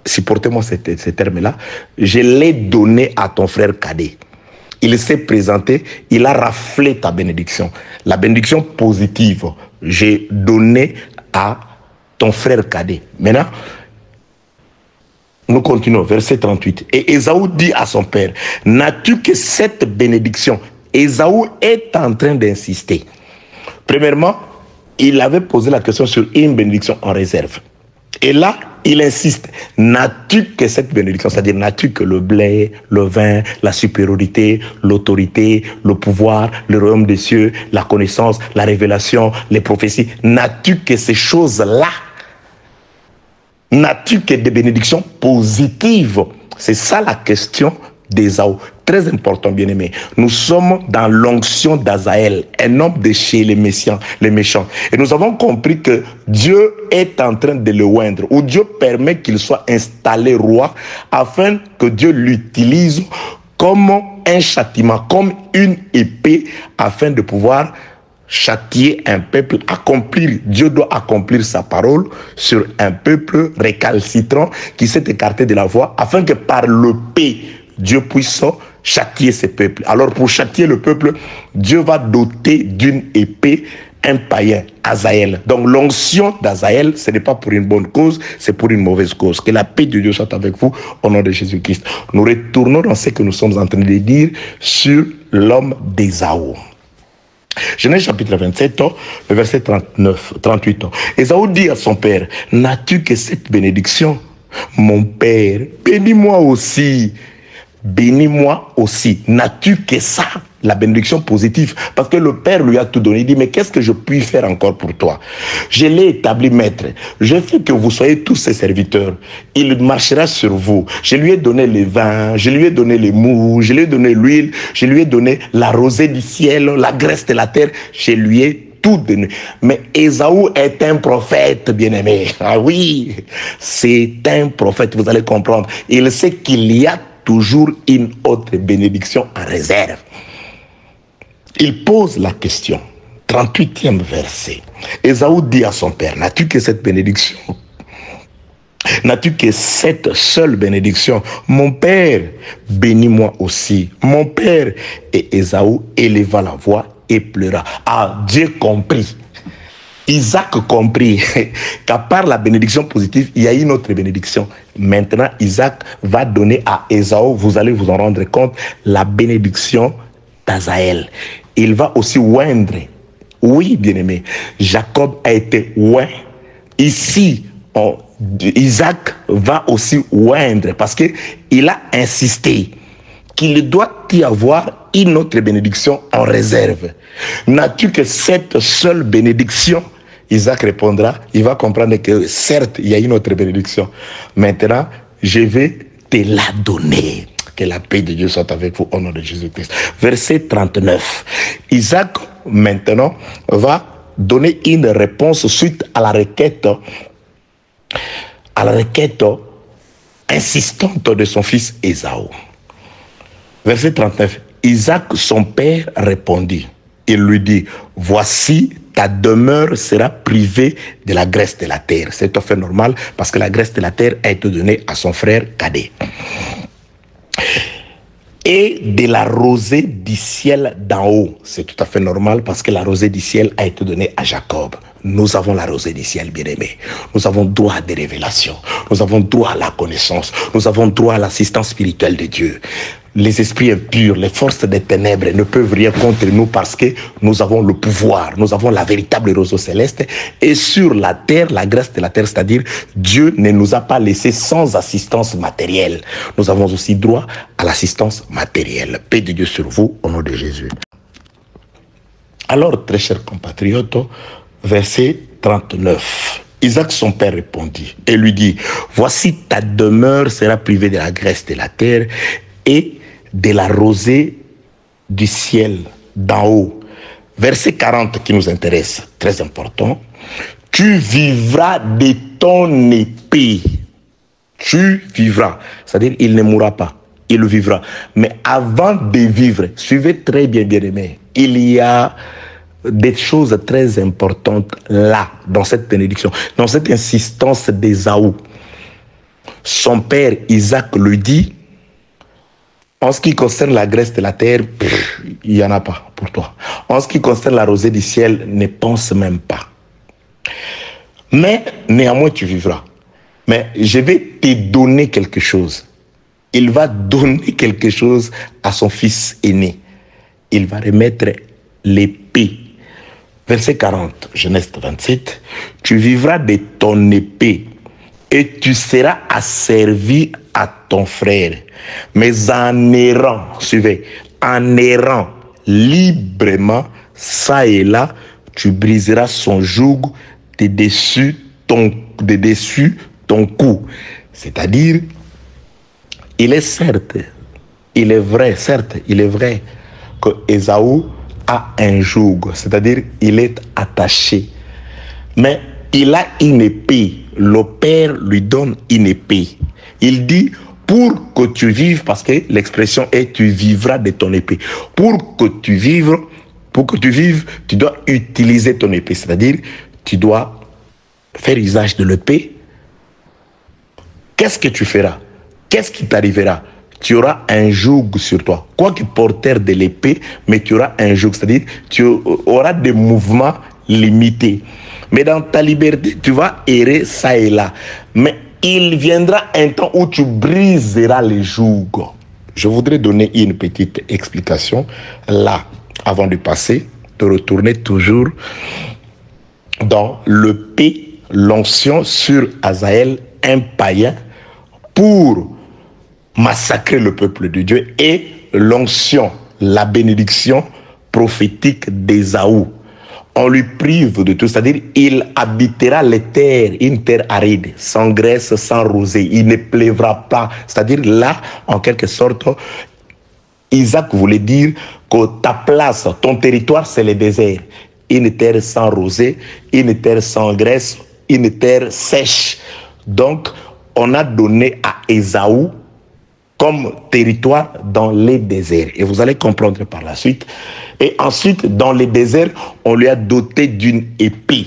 supportez-moi ce terme-là, je l'ai donné à ton frère cadet. Il s'est présenté, il a raflé ta bénédiction. La bénédiction positive, j'ai donné à ton frère cadet. Maintenant, nous continuons, verset 38. Et Ésaü dit à son père, n'as-tu que cette bénédiction? Ésaü est en train d'insister. Premièrement, il avait posé la question sur une bénédiction en réserve. Et là, il insiste, n'as-tu que cette bénédiction, c'est-à-dire n'as-tu que le blé, le vin, la supériorité, l'autorité, le pouvoir, le royaume des cieux, la connaissance, la révélation, les prophéties, n'as-tu que ces choses-là? N'as-tu que des bénédictions positives? C'est ça la question d'Ésaü. Très important, bien-aimé. Nous sommes dans l'onction d'Azaël, un homme de chez les méchants. Et nous avons compris que Dieu est en train de le oindre, ou Dieu permet qu'il soit installé roi, afin que Dieu l'utilise comme un châtiment, comme une épée, afin de pouvoir châtier un peuple, accomplir. Dieu doit accomplir sa parole sur un peuple récalcitrant qui s'est écarté de la voie, afin que par le paix, Dieu puisse châtier ce peuple. Alors pour châtier le peuple, Dieu va doter d'une épée un païen, Azaël. Donc l'onction d'Azaël, ce n'est pas pour une bonne cause, c'est pour une mauvaise cause. Que la paix de Dieu soit avec vous au nom de Jésus-Christ. Nous retournons dans ce que nous sommes en train de dire sur l'homme d'Ésaü. Genèse chapitre 27, le verset 38. Ésaü dit à son père, n'as-tu que cette bénédiction? Mon père, bénis-moi aussi. Bénis-moi aussi. N'as-tu que ça? La bénédiction positive. Parce que le père lui a tout donné. Il dit, mais qu'est-ce que je puis faire encore pour toi? Je l'ai établi maître. Je fais que vous soyez tous ses serviteurs. Il marchera sur vous. Je lui ai donné les vins, je lui ai donné les mous, je lui ai donné l'huile, je lui ai donné la rosée du ciel, la graisse de la terre. Je lui ai tout donné. Mais Ésaü est un prophète, bien-aimé. Ah oui, c'est un prophète, vous allez comprendre. Il sait qu'il y a toujours une autre bénédiction en réserve. Il pose la question, 38e verset. Ésaü dit à son père, n'as-tu que cette bénédiction? N'as-tu que cette seule bénédiction? Mon père, bénis-moi aussi. Mon père. Et Ésaü éleva la voix et pleura. Ah, Dieu comprit. Isaac comprit qu'à part la bénédiction positive, il y a une autre bénédiction. Maintenant, Isaac va donner à Ésaü, vous allez vous en rendre compte, la bénédiction d'Azaël. Il va aussi oindre. Oui, bien-aimé, Jacob a été oint. Ici, Isaac va aussi oindre parce qu'il a insisté qu'il doit y avoir une autre bénédiction en réserve. N'as-tu que cette seule bénédiction? Isaac répondra, il va comprendre que certes, il y a une autre bénédiction. Maintenant, je vais te la donner. Que la paix de Dieu soit avec vous au nom de Jésus-Christ. Verset 39. Isaac, maintenant, va donner une réponse suite à la requête insistante de son fils Ésaü. Verset 39. Isaac, son père, répondit. Il lui dit, voici, ta demeure sera privée de la graisse de la terre. C'est tout à fait normal parce que la graisse de la terre a été donnée à son frère cadet. Et de la rosée du ciel d'en haut. C'est tout à fait normal parce que la rosée du ciel a été donnée à Jacob. Nous avons la rosée du ciel, bien-aimé. Nous avons droit à des révélations. Nous avons droit à la connaissance. Nous avons droit à l'assistance spirituelle de Dieu. Les esprits impurs, les forces des ténèbres ne peuvent rien contre nous parce que nous avons le pouvoir. Nous avons la véritable rosée céleste. Et sur la terre, la grâce de la terre, c'est-à-dire Dieu ne nous a pas laissés sans assistance matérielle. Nous avons aussi droit à l'assistance matérielle. Paix de Dieu sur vous, au nom de Jésus. Alors, très chers compatriotes, verset 39. Isaac, son père, répondit et lui dit, voici ta demeure sera privée de la graisse de la terre et de la rosée du ciel d'en haut. Verset 40 qui nous intéresse, très important. Tu vivras de ton épée. Tu vivras. C'est-à-dire, il ne mourra pas. Il vivra. Mais avant de vivre, suivez très bien, bien-aimés, il y a des choses très importantes là, dans cette bénédiction, dans cette insistance d'Ésaü. Son père Isaac lui dit, en ce qui concerne la graisse de la terre, il n'y en a pas pour toi. En ce qui concerne la rosée du ciel, ne pense même pas. Mais néanmoins, tu vivras. Mais je vais te donner quelque chose. Il va donner quelque chose à son fils aîné. Il va remettre l'épée. Verset 40, Genèse 27. Tu vivras de ton épée et tu seras asservi à ton frère. Mais en errant, suivez, en errant librement, ça et là, tu briseras son joug de dessus ton cou. C'est-à-dire, il est vrai que Ésaü a un joug, c'est-à-dire il est attaché. Mais il a une épée. Le Père lui donne une épée. Il dit, pour que tu vives, parce que l'expression est tu vivras de ton épée. Pour que tu vives, tu dois utiliser ton épée. C'est-à-dire, tu dois faire usage de l'épée. Qu'est-ce que tu feras? Qu'est-ce qui t'arrivera? Tu auras un joug sur toi. Quoique porteur de l'épée, mais tu auras un joug. C'est-à-dire, tu auras des mouvements limités. Mais dans ta liberté, tu vas errer ça et là. Mais il viendra un temps où tu briseras les jougs. Je voudrais donner une petite explication là, avant de passer, de retourner toujours dans le P, l'onction sur Azaël, un païen, pour massacrer le peuple de Dieu, et l'onction, la bénédiction prophétique d'Ésaü. On lui prive de tout, c'est-à-dire il habitera les terres, une terre aride, sans graisse, sans rosée, il ne pleuvra pas. C'est-à-dire là, en quelque sorte, Isaac voulait dire que ta place, ton territoire, c'est le désert. Une terre sans rosée, une terre sans graisse, une terre sèche. Donc, on a donné à Ésaü comme territoire dans les déserts. Et vous allez comprendre par la suite. Et ensuite, dans les déserts, on lui a doté d'une épée.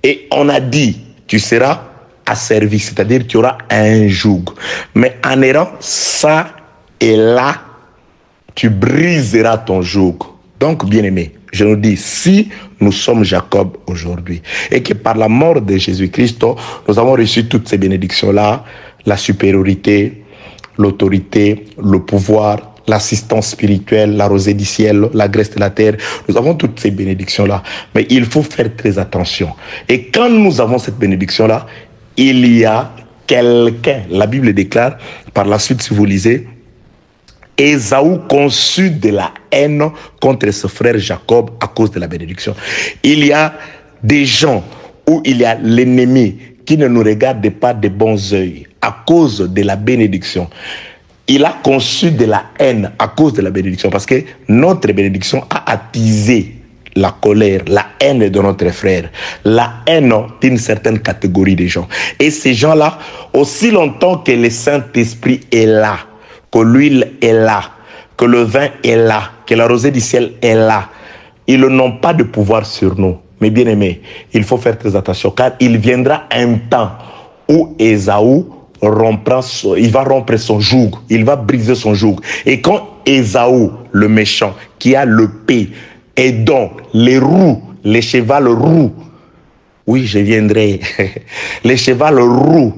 Et on a dit, tu seras asservi, c'est-à-dire tu auras un joug. Mais en errant, ça et là, tu briseras ton joug. Donc, bien-aimé, je nous dis, si nous sommes Jacob aujourd'hui, et que par la mort de Jésus-Christ, nous avons reçu toutes ces bénédictions-là, la supériorité, l'autorité, le pouvoir, l'assistance spirituelle, la rosée du ciel, la graisse de la terre. Nous avons toutes ces bénédictions-là. Mais il faut faire très attention. Et quand nous avons cette bénédiction-là, il y a quelqu'un, la Bible déclare, par la suite, si vous lisez, Ésaü conçut de la haine contre ce frère Jacob à cause de la bénédiction. Il y a des gens où il y a l'ennemi qui ne nous regarde pas de bons yeux à cause de la bénédiction. Il a conçu de la haine à cause de la bénédiction, parce que notre bénédiction a attisé la colère, la haine de notre frère, la haine d'une certaine catégorie de gens. Et ces gens-là, aussi longtemps que le Saint-Esprit est là, que l'huile est là, que le vin est là, que la rosée du ciel est là, ils n'ont pas de pouvoir sur nous. Mais bien aimé, il faut faire très attention, car il viendra un temps où Ésaü il va rompre son joug, il va briser son joug. Et quand Ésaü, le méchant, qui a le P, et donc les roues, les chevals roux, oui, je viendrai, les chevals roux,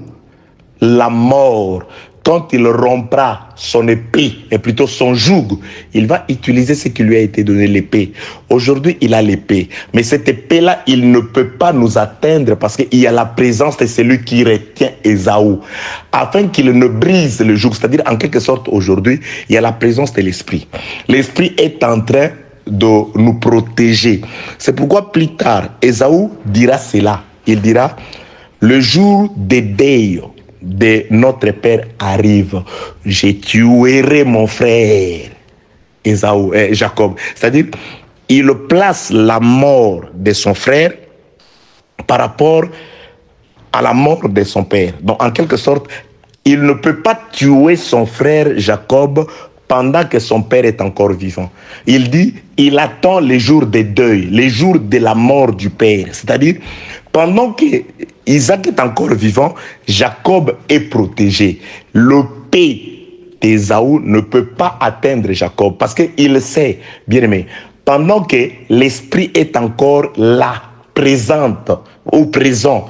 la mort, quand il rompra son épée, et plutôt son joug, il va utiliser ce qui lui a été donné, l'épée. Aujourd'hui, il a l'épée. Mais cette épée-là, il ne peut pas nous atteindre parce qu'il y a la présence de celui qui retient Ésaü. Afin qu'il ne brise le joug. C'est-à-dire, en quelque sorte, aujourd'hui, il y a la présence de l'esprit. L'esprit est en train de nous protéger. C'est pourquoi plus tard, Ésaü dira cela. Il dira, le jour des deuils de notre père arrive, je tuerai mon frère Jacob. C'est-à-dire, il place la mort de son frère par rapport à la mort de son père. Donc, en quelque sorte, il ne peut pas tuer son frère Jacob pendant que son père est encore vivant. Il dit, il attend les jours des deuils, les jours de la mort du père. C'est-à-dire, pendant que Isaac est encore vivant, Jacob est protégé. Le P d'Ésaü ne peut pas atteindre Jacob parce qu'il sait, bien aimé, pendant que l'esprit est encore là, présente ou présent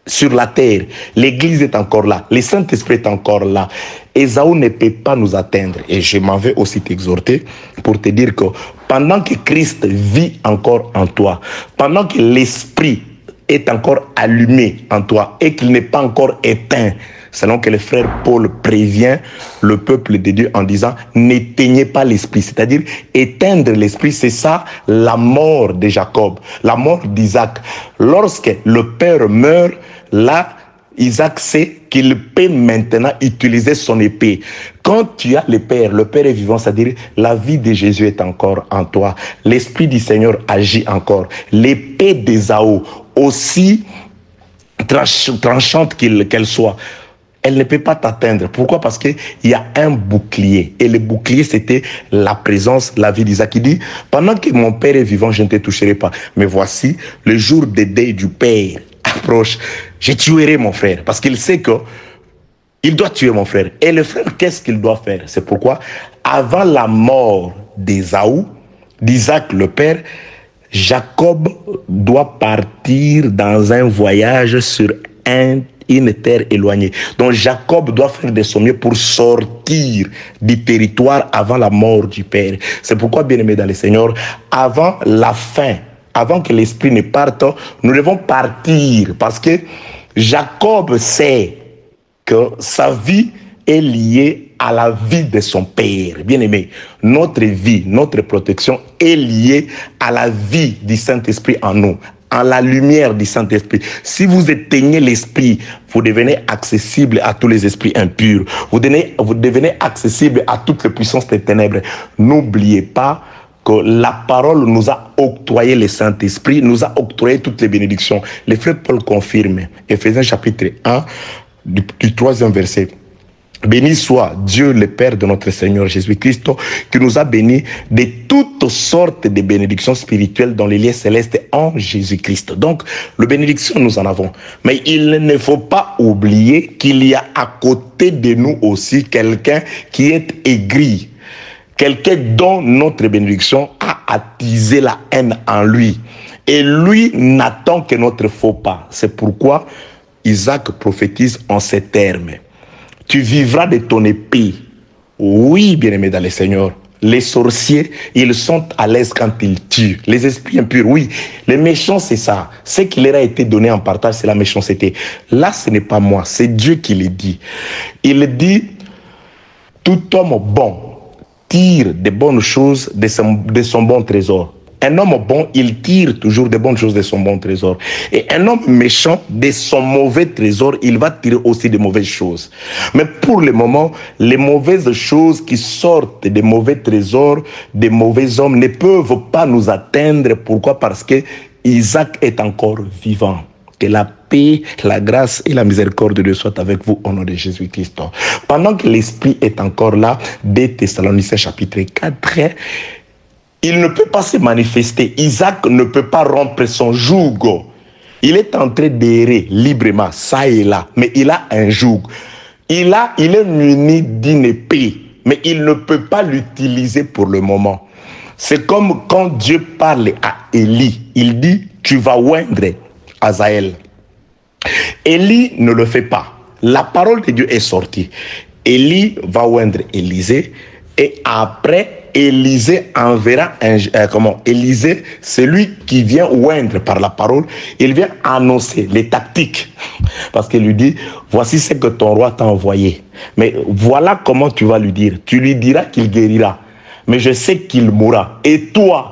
sur la terre, l'église est encore là, le Saint-Esprit est encore là, Ésaü ne peut pas nous atteindre. Et je m'en vais aussi t'exhorter pour te dire que pendant que Christ vit encore en toi, pendant que l'esprit est encore allumé en toi et qu'il n'est pas encore éteint, selon que le frère Paul prévient le peuple de Dieu en disant « N'éteignez pas l'esprit ». C'est-à-dire, éteindre l'esprit, c'est ça la mort de Jacob, la mort d'Isaac. Lorsque le père meurt, là, Isaac sait qu'il peut maintenant utiliser son épée. Quand tu as le Père est vivant, c'est-à-dire la vie de Jésus est encore en toi. L'Esprit du Seigneur agit encore. L'épée d'Ésaü, aussi tranchante qu'elle soit, elle ne peut pas t'atteindre. Pourquoi? Parce qu'il y a un bouclier. Et le bouclier, c'était la présence, la vie d'Isaac. Il dit, pendant que mon Père est vivant, je ne te toucherai pas. Mais voici, le jour des deuil du Père approche. Je tuerai mon frère. Parce qu'il sait que il doit tuer mon frère. Et le frère, qu'est-ce qu'il doit faire? C'est pourquoi, avant la mort d'Ésaü, d'Isaac le père, Jacob doit partir dans un voyage sur une terre éloignée. Donc Jacob doit faire de son mieux pour sortir du territoire avant la mort du père. C'est pourquoi, bien-aimés dans le Seigneur, avant la fin, avant que l'esprit ne parte, nous devons partir parce que Jacob sait que sa vie est liée à la vie de son père. Bien-aimé, notre vie, notre protection est liée à la vie du Saint-Esprit en nous, à la lumière du Saint-Esprit. Si vous éteignez l'esprit, vous devenez accessible à tous les esprits impurs. Vous devenez accessible à toutes les puissances des ténèbres. N'oubliez pas que la parole nous a octroyé le Saint-Esprit, nous a octroyé toutes les bénédictions. Le frère Paul confirme, Éphésiens chapitre 1, du 3e verset. Béni soit Dieu le Père de notre Seigneur Jésus-Christ, qui nous a bénis de toutes sortes de bénédictions spirituelles dans les lieux célestes en Jésus-Christ. Donc, les bénédictions, nous en avons. Mais il ne faut pas oublier qu'il y a à côté de nous aussi quelqu'un qui est aigri. Quelqu'un dont notre bénédiction a attisé la haine en lui. Et lui n'attend que notre faux pas. C'est pourquoi Isaac prophétise en ces termes. Tu vivras de ton épée. Oui, bien-aimé dans le Seigneur. Les sorciers, ils sont à l'aise quand ils tuent. Les esprits impurs, oui. Les méchants, c'est ça. Ce qui leur a été donné en partage, c'est la méchanceté. Là, ce n'est pas moi, c'est Dieu qui le dit. Il dit, tout homme bon tire des bonnes choses de son bon trésor. Un homme bon, il tire toujours des bonnes choses de son bon trésor. Et un homme méchant, de son mauvais trésor, il va tirer aussi de mauvaises choses. Mais pour le moment, les mauvaises choses qui sortent des mauvais trésors, des mauvais hommes, ne peuvent pas nous atteindre. Pourquoi? Parce que Isaac est encore vivant. Que la paix, la grâce et la miséricorde de Dieu soient avec vous au nom de Jésus-Christ. Pendant que l'Esprit est encore là, 2 Thessaloniciens chapitre 4, il ne peut pas se manifester. Isaac ne peut pas rompre son joug. Il est en train d'errer librement, ça et là, mais il a un joug. Il est muni d'une épée, mais il ne peut pas l'utiliser pour le moment. C'est comme quand Dieu parle à Élie. Il dit, tu vas oindre Azaël. Élie ne le fait pas. La parole de Dieu est sortie. Élie va oindre Élisée et après, Élisée enverra Élisée, c'est lui qui vient oindre par la parole, il vient annoncer les tactiques. Parce qu'il lui dit, voici ce que ton roi t'a envoyé. Mais voilà comment tu vas lui dire. Tu lui diras qu'il guérira. Mais je sais qu'il mourra. Et toi,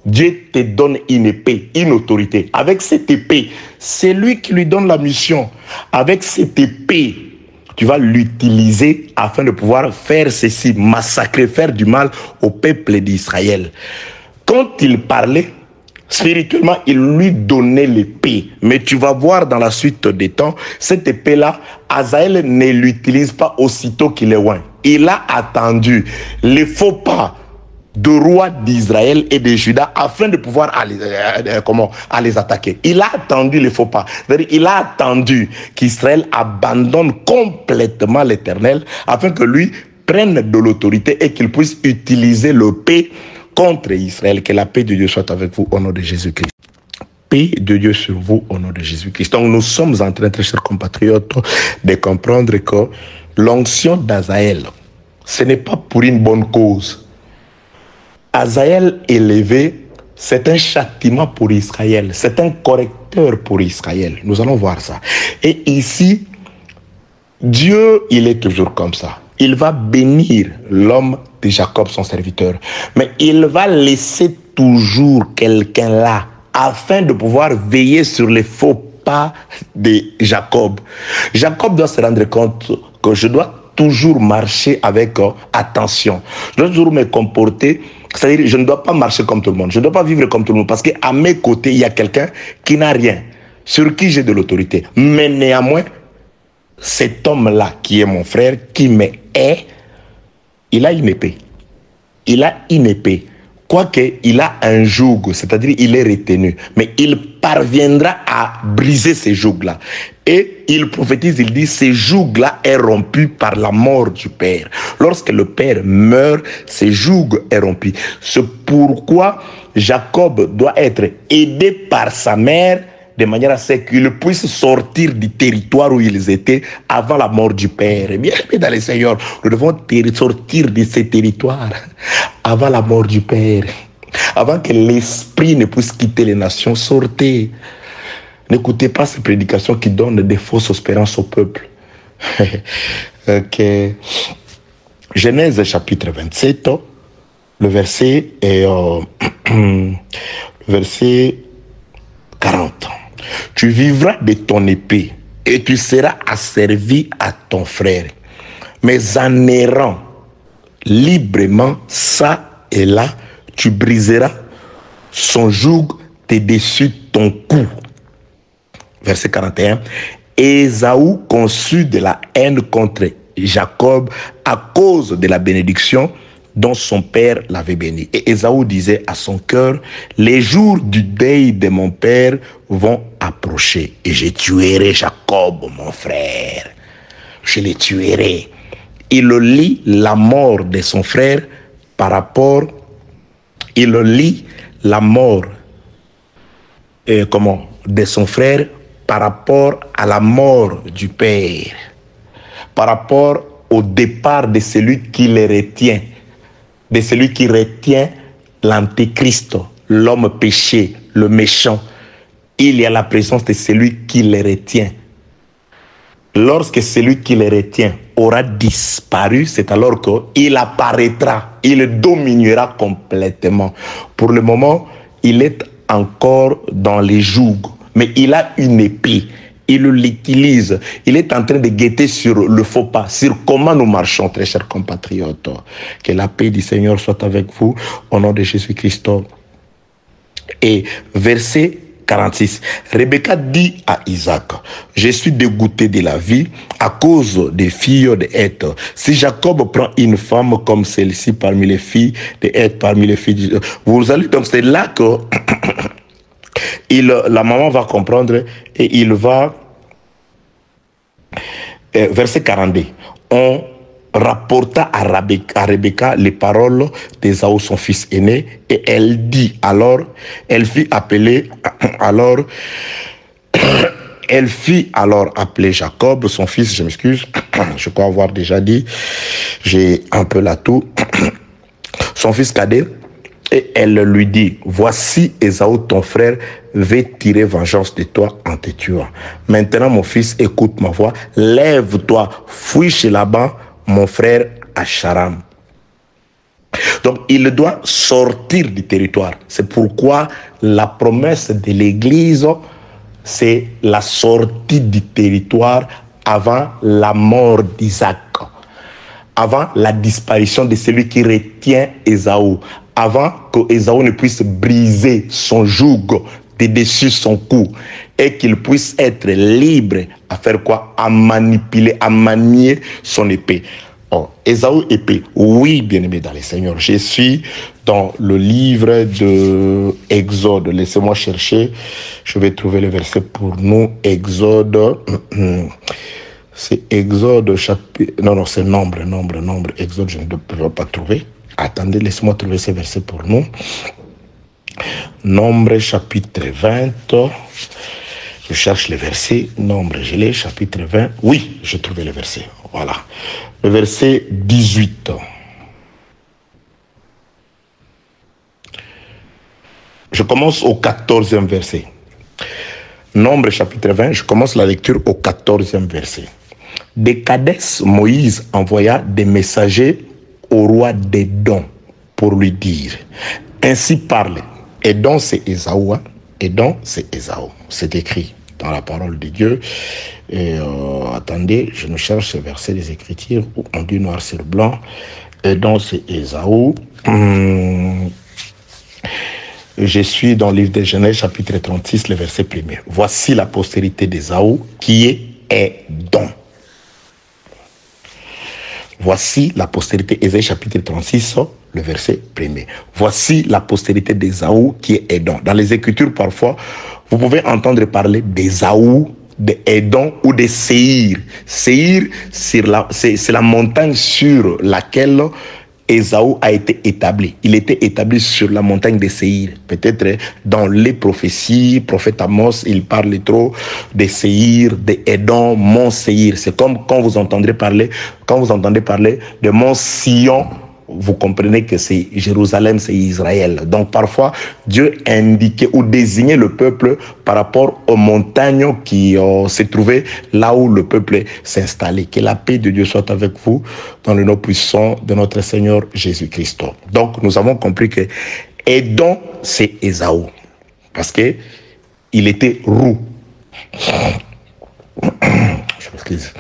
Dieu te donne une épée, une autorité. Avec cette épée, c'est lui qui lui donne la mission. Avec cette épée, tu vas l'utiliser afin de pouvoir faire ceci, massacrer, faire du mal au peuple d'Israël. Quand il parlait, spirituellement, il lui donnait l'épée. Mais tu vas voir dans la suite des temps, cette épée-là, Azaël ne l'utilise pas aussitôt qu'il est loin. Il a attendu les faux pas de roi d'Israël et de Juda afin de pouvoir aller attaquer. Il a attendu les faux pas. Il a attendu qu'Israël abandonne complètement l'Éternel afin que lui prenne de l'autorité et qu'il puisse utiliser le paix contre Israël. Que la paix de Dieu soit avec vous au nom de Jésus-Christ. Paix de Dieu sur vous au nom de Jésus-Christ. Donc nous sommes en train, très chers compatriotes, de comprendre que l'onction d'Azaël, ce n'est pas pour une bonne cause. Azaël élevé, c'est un châtiment pour Israël. C'est un correcteur pour Israël. Nous allons voir ça. Et ici, Dieu, il est toujours comme ça. Il va bénir l'homme de Jacob, son serviteur. Mais il va laisser toujours quelqu'un là, afin de pouvoir veiller sur les faux pas de Jacob. Jacob doit se rendre compte que je dois toujours marcher avec attention. Je dois toujours me comporter, c'est-à-dire je ne dois pas marcher comme tout le monde. Je ne dois pas vivre comme tout le monde parce qu'à mes côtés, il y a quelqu'un qui n'a rien, sur qui j'ai de l'autorité. Mais néanmoins, cet homme-là qui est mon frère, qui me hait, il a une épée. Il a une épée. Quoique, il a un joug, c'est-à-dire il est retenu. Mais il parviendra à briser ces jougs-là. Et il prophétise, il dit, ces jougs-là est rompu par la mort du Père. Lorsque le Père meurt, ces jougs est rompu. C'est pourquoi Jacob doit être aidé par sa mère de manière à ce qu'ils puissent sortir du territoire où ils étaient avant la mort du Père. Et bien aimé dans le Seigneur, nous devons sortir de ces territoires avant la mort du Père. Avant que l'esprit ne puisse quitter les nations, sortez. N'écoutez pas ces prédications qui donnent des fausses espérances au peuple. Okay. Genèse chapitre 27, le verset est le verset 40. Tu vivras de ton épée et tu seras asservi à ton frère. Mais en errant librement ça et là, tu briseras son joug dessus ton cou. Verset 41. Ésaü conçut de la haine contre Jacob à cause de la bénédiction dont son père l'avait béni. Et Ésaü disait à son cœur, les jours du deuil de mon père vont approcher et je tuerai Jacob, mon frère. Je le tuerai. Il lit la mort de son frère par rapport, il lit la mort de son frère par rapport à la mort du père, par rapport au départ de celui qui le retient, de celui qui retient l'antéchrist, l'homme péché, le méchant. Il y a la présence de celui qui le retient. Lorsque celui qui le retient aura disparu, c'est alors qu'il apparaîtra, il dominera complètement. Pour le moment, il est encore dans les jougs, mais il a une épée. Il l'utilise. Il est en train de guetter sur le faux pas, sur comment nous marchons, très chers compatriotes. Que la paix du Seigneur soit avec vous, au nom de Jésus-Christ. Et verset 46. Rebecca dit à Isaac, je suis dégoûté de la vie à cause des filles de Heth. Si Jacob prend une femme comme celle-ci parmi les filles de Heth, parmi les filles de... Vous allez, donc c'est là que la maman va comprendre et il va... verset 42. On rapporta à Rebecca les paroles d'Ésaü, son fils aîné, et elle dit alors, elle fit alors appeler Jacob, son fils, je m'excuse, je crois avoir déjà dit, j'ai un peu la toux, son fils cadet, et elle lui dit, voici Ésaü ton frère veut tirer vengeance de toi en te tuant. Maintenant mon fils, écoute ma voix, lève-toi, fuis chez Laban, mon frère à Charam. Donc il doit sortir du territoire. C'est pourquoi la promesse de l'Église, c'est la sortie du territoire avant la mort d'Isaac, avant la disparition de celui qui retient Ésaü, avant que Ésaü ne puisse briser son joug de dessus son cou et qu'il puisse être libre à faire quoi? À manipuler, à manier son épée. Oh, Ésaü épée. Oui, bien-aimé dans le Seigneur. Je suis dans le livre de Exode. Laissez-moi chercher. Je vais trouver le verset pour nous. Exode. C'est Exode chapitre... Non, c'est nombre. Exode, je ne peux pas trouver. Attendez, laissez-moi trouver ce verset pour nous. Nombre chapitre 20. Je cherche le verset. Nombre, je l'ai, chapitre 20. Oui, j'ai trouvé le verset. Voilà. Le verset 18. Je commence au 14e verset. Nombre chapitre 20, je commence la lecture au 14e verset. De Kadès, Moïse envoya des messagers au roi d'Édom pour lui dire, ainsi parle. Édom, c'est Ésaü. Édom, c'est Ésaü. C'est écrit dans la parole de Dieu. Et attendez, je me cherche ce verset des Écritures où on dit noir sur blanc. Édom, c'est Ésaü. Je suis dans le livre de Genèse, chapitre 36, le verset 1er. Voici la postérité d'Ésaü qui est Édom. Voici la postérité, Ésaïe chapitre 36, le verset 1er. Voici la postérité d'Ésaü qui est Édom. Dans les Écritures, parfois, vous pouvez entendre parler d'Ésaü, d'Édom ou de Séhir. Séhir, c'est la montagne sur laquelle Ésaü a été établi. Il était établi sur la montagne de Séhir. Peut-être dans les prophéties, prophète Amos, il parle trop de Séhir, de Édom, mont Séhir. C'est comme quand vous entendez parler de mont Sion, vous comprenez que c'est Jérusalem, c'est Israël. Donc parfois, Dieu indiquait ou désignait le peuple par rapport aux montagnes qui se trouvaient là où le peuple s'installait. Que la paix de Dieu soit avec vous dans le nom puissant de notre Seigneur Jésus-Christ. Donc nous avons compris que Édom, c'est Ésaü. Parce que il était roux. Je m'excuse.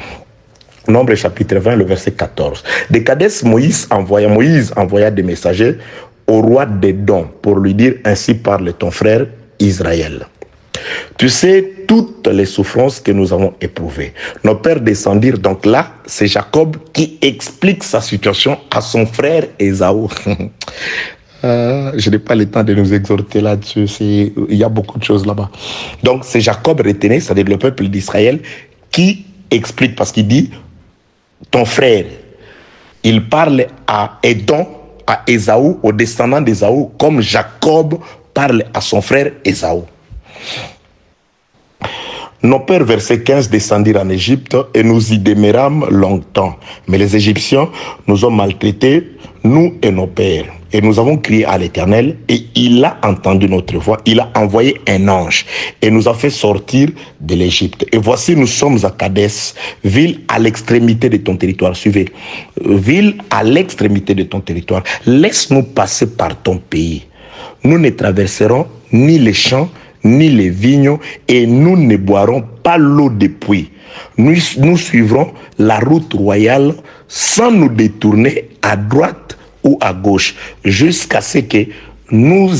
Nombre chapitre 20, le verset 14. De Kadès, Moïse envoya des messagers au roi d'Édom pour lui dire, ainsi parle ton frère Israël. Tu sais toutes les souffrances que nous avons éprouvées. Nos pères descendirent, donc là, c'est Jacob qui explique sa situation à son frère Ésaü. Je n'ai pas le temps de nous exhorter là-dessus, il y a beaucoup de choses là-bas. Donc c'est Jacob retenu, c'est-à-dire le peuple d'Israël, qui explique, parce qu'il dit, ton frère, il parle à Édom, à Ésaü, aux descendants d'Ésaü, comme Jacob parle à son frère Ésaü. Nos pères, verset 15, descendirent en Égypte et nous y demeurâmes longtemps. Mais les Égyptiens nous ont maltraités, nous et nos pères. Et nous avons crié à l'Éternel et il a entendu notre voix. Il a envoyé un ange et nous a fait sortir de l'Égypte. Et voici, nous sommes à Kadès, ville à l'extrémité de ton territoire. Suivez. Ville à l'extrémité de ton territoire. Laisse-nous passer par ton pays. Nous ne traverserons ni les champs, ni les vignes, et nous ne boirons pas l'eau des puits. Nous suivrons la route royale sans nous détourner à droite ou à gauche, jusqu'à ce que nous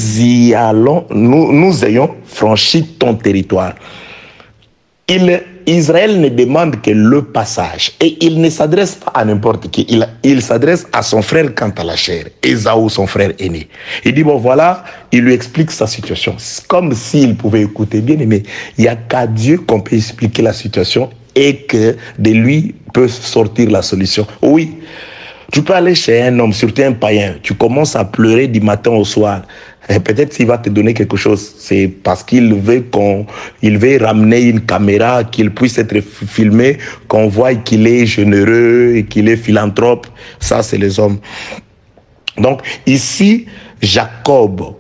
ayons franchi ton territoire. Israël ne demande que le passage, et il ne s'adresse pas à n'importe qui, il s'adresse à son frère quant à la chair, Ésaü, son frère aîné. Il dit, bon voilà, il lui explique sa situation, c'est comme s'il pouvait écouter. Bien aimé, il n'y a qu'à Dieu qu'on peut expliquer la situation et que de lui peut sortir la solution. Oui, tu peux aller chez un homme, surtout un païen, tu commences à pleurer du matin au soir. Et peut-être s'il va te donner quelque chose, c'est parce qu'il veut ramener une caméra, qu'il puisse être filmé, qu'on voit qu'il est généreux et qu'il est philanthrope. Ça, c'est les hommes. Donc, ici, Jacob,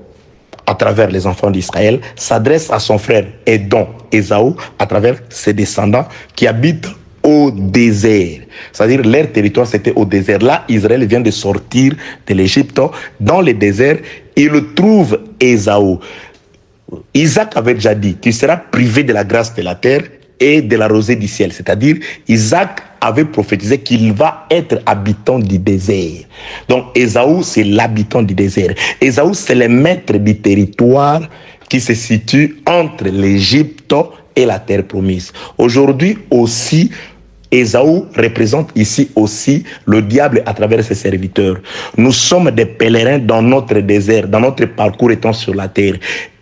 à travers les enfants d'Israël, s'adresse à son frère Édom, Ésaü, à travers ses descendants qui habitent au désert. C'est-à-dire, leur territoire, c'était au désert. Là, Israël vient de sortir de l'Égypte. Dans le désert, il trouve Ésaü. Isaac avait déjà dit, tu seras privé de la grâce de la terre et de la rosée du ciel. C'est-à-dire, Isaac avait prophétisé qu'il va être habitant du désert. Donc, Ésaü, c'est l'habitant du désert. Ésaü, c'est le maître du territoire qui se situe entre l'Égypte et la terre promise. Aujourd'hui aussi, Ésaü représente ici aussi le diable à travers ses serviteurs. Nous sommes des pèlerins dans notre désert, dans notre parcours étant sur la terre.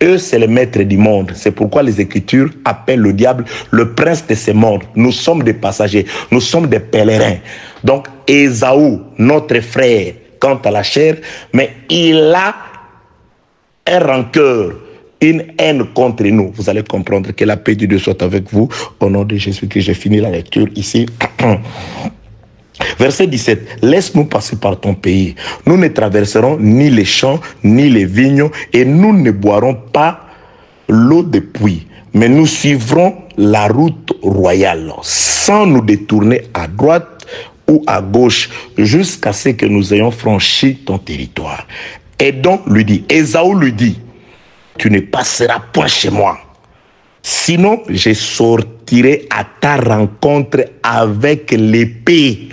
Eux, c'est le maître du monde. C'est pourquoi les Écritures appellent le diable le prince de ce monde. Nous sommes des passagers, nous sommes des pèlerins. Donc, Ésaü, notre frère, quant à la chair, mais il a un rancœur, une haine contre nous. Vous allez comprendre que la paix de Dieu soit avec vous. Au nom de Jésus-Christ, j'ai fini la lecture ici. Verset 17, laisse-nous passer par ton pays. Nous ne traverserons ni les champs, ni les vignes, et nous ne boirons pas l'eau des puits, mais nous suivrons la route royale, sans nous détourner à droite ou à gauche, jusqu'à ce que nous ayons franchi ton territoire. Édom lui dit, Ésaü lui dit, tu ne passeras point chez moi. Sinon, je sortirai à ta rencontre avec l'épée.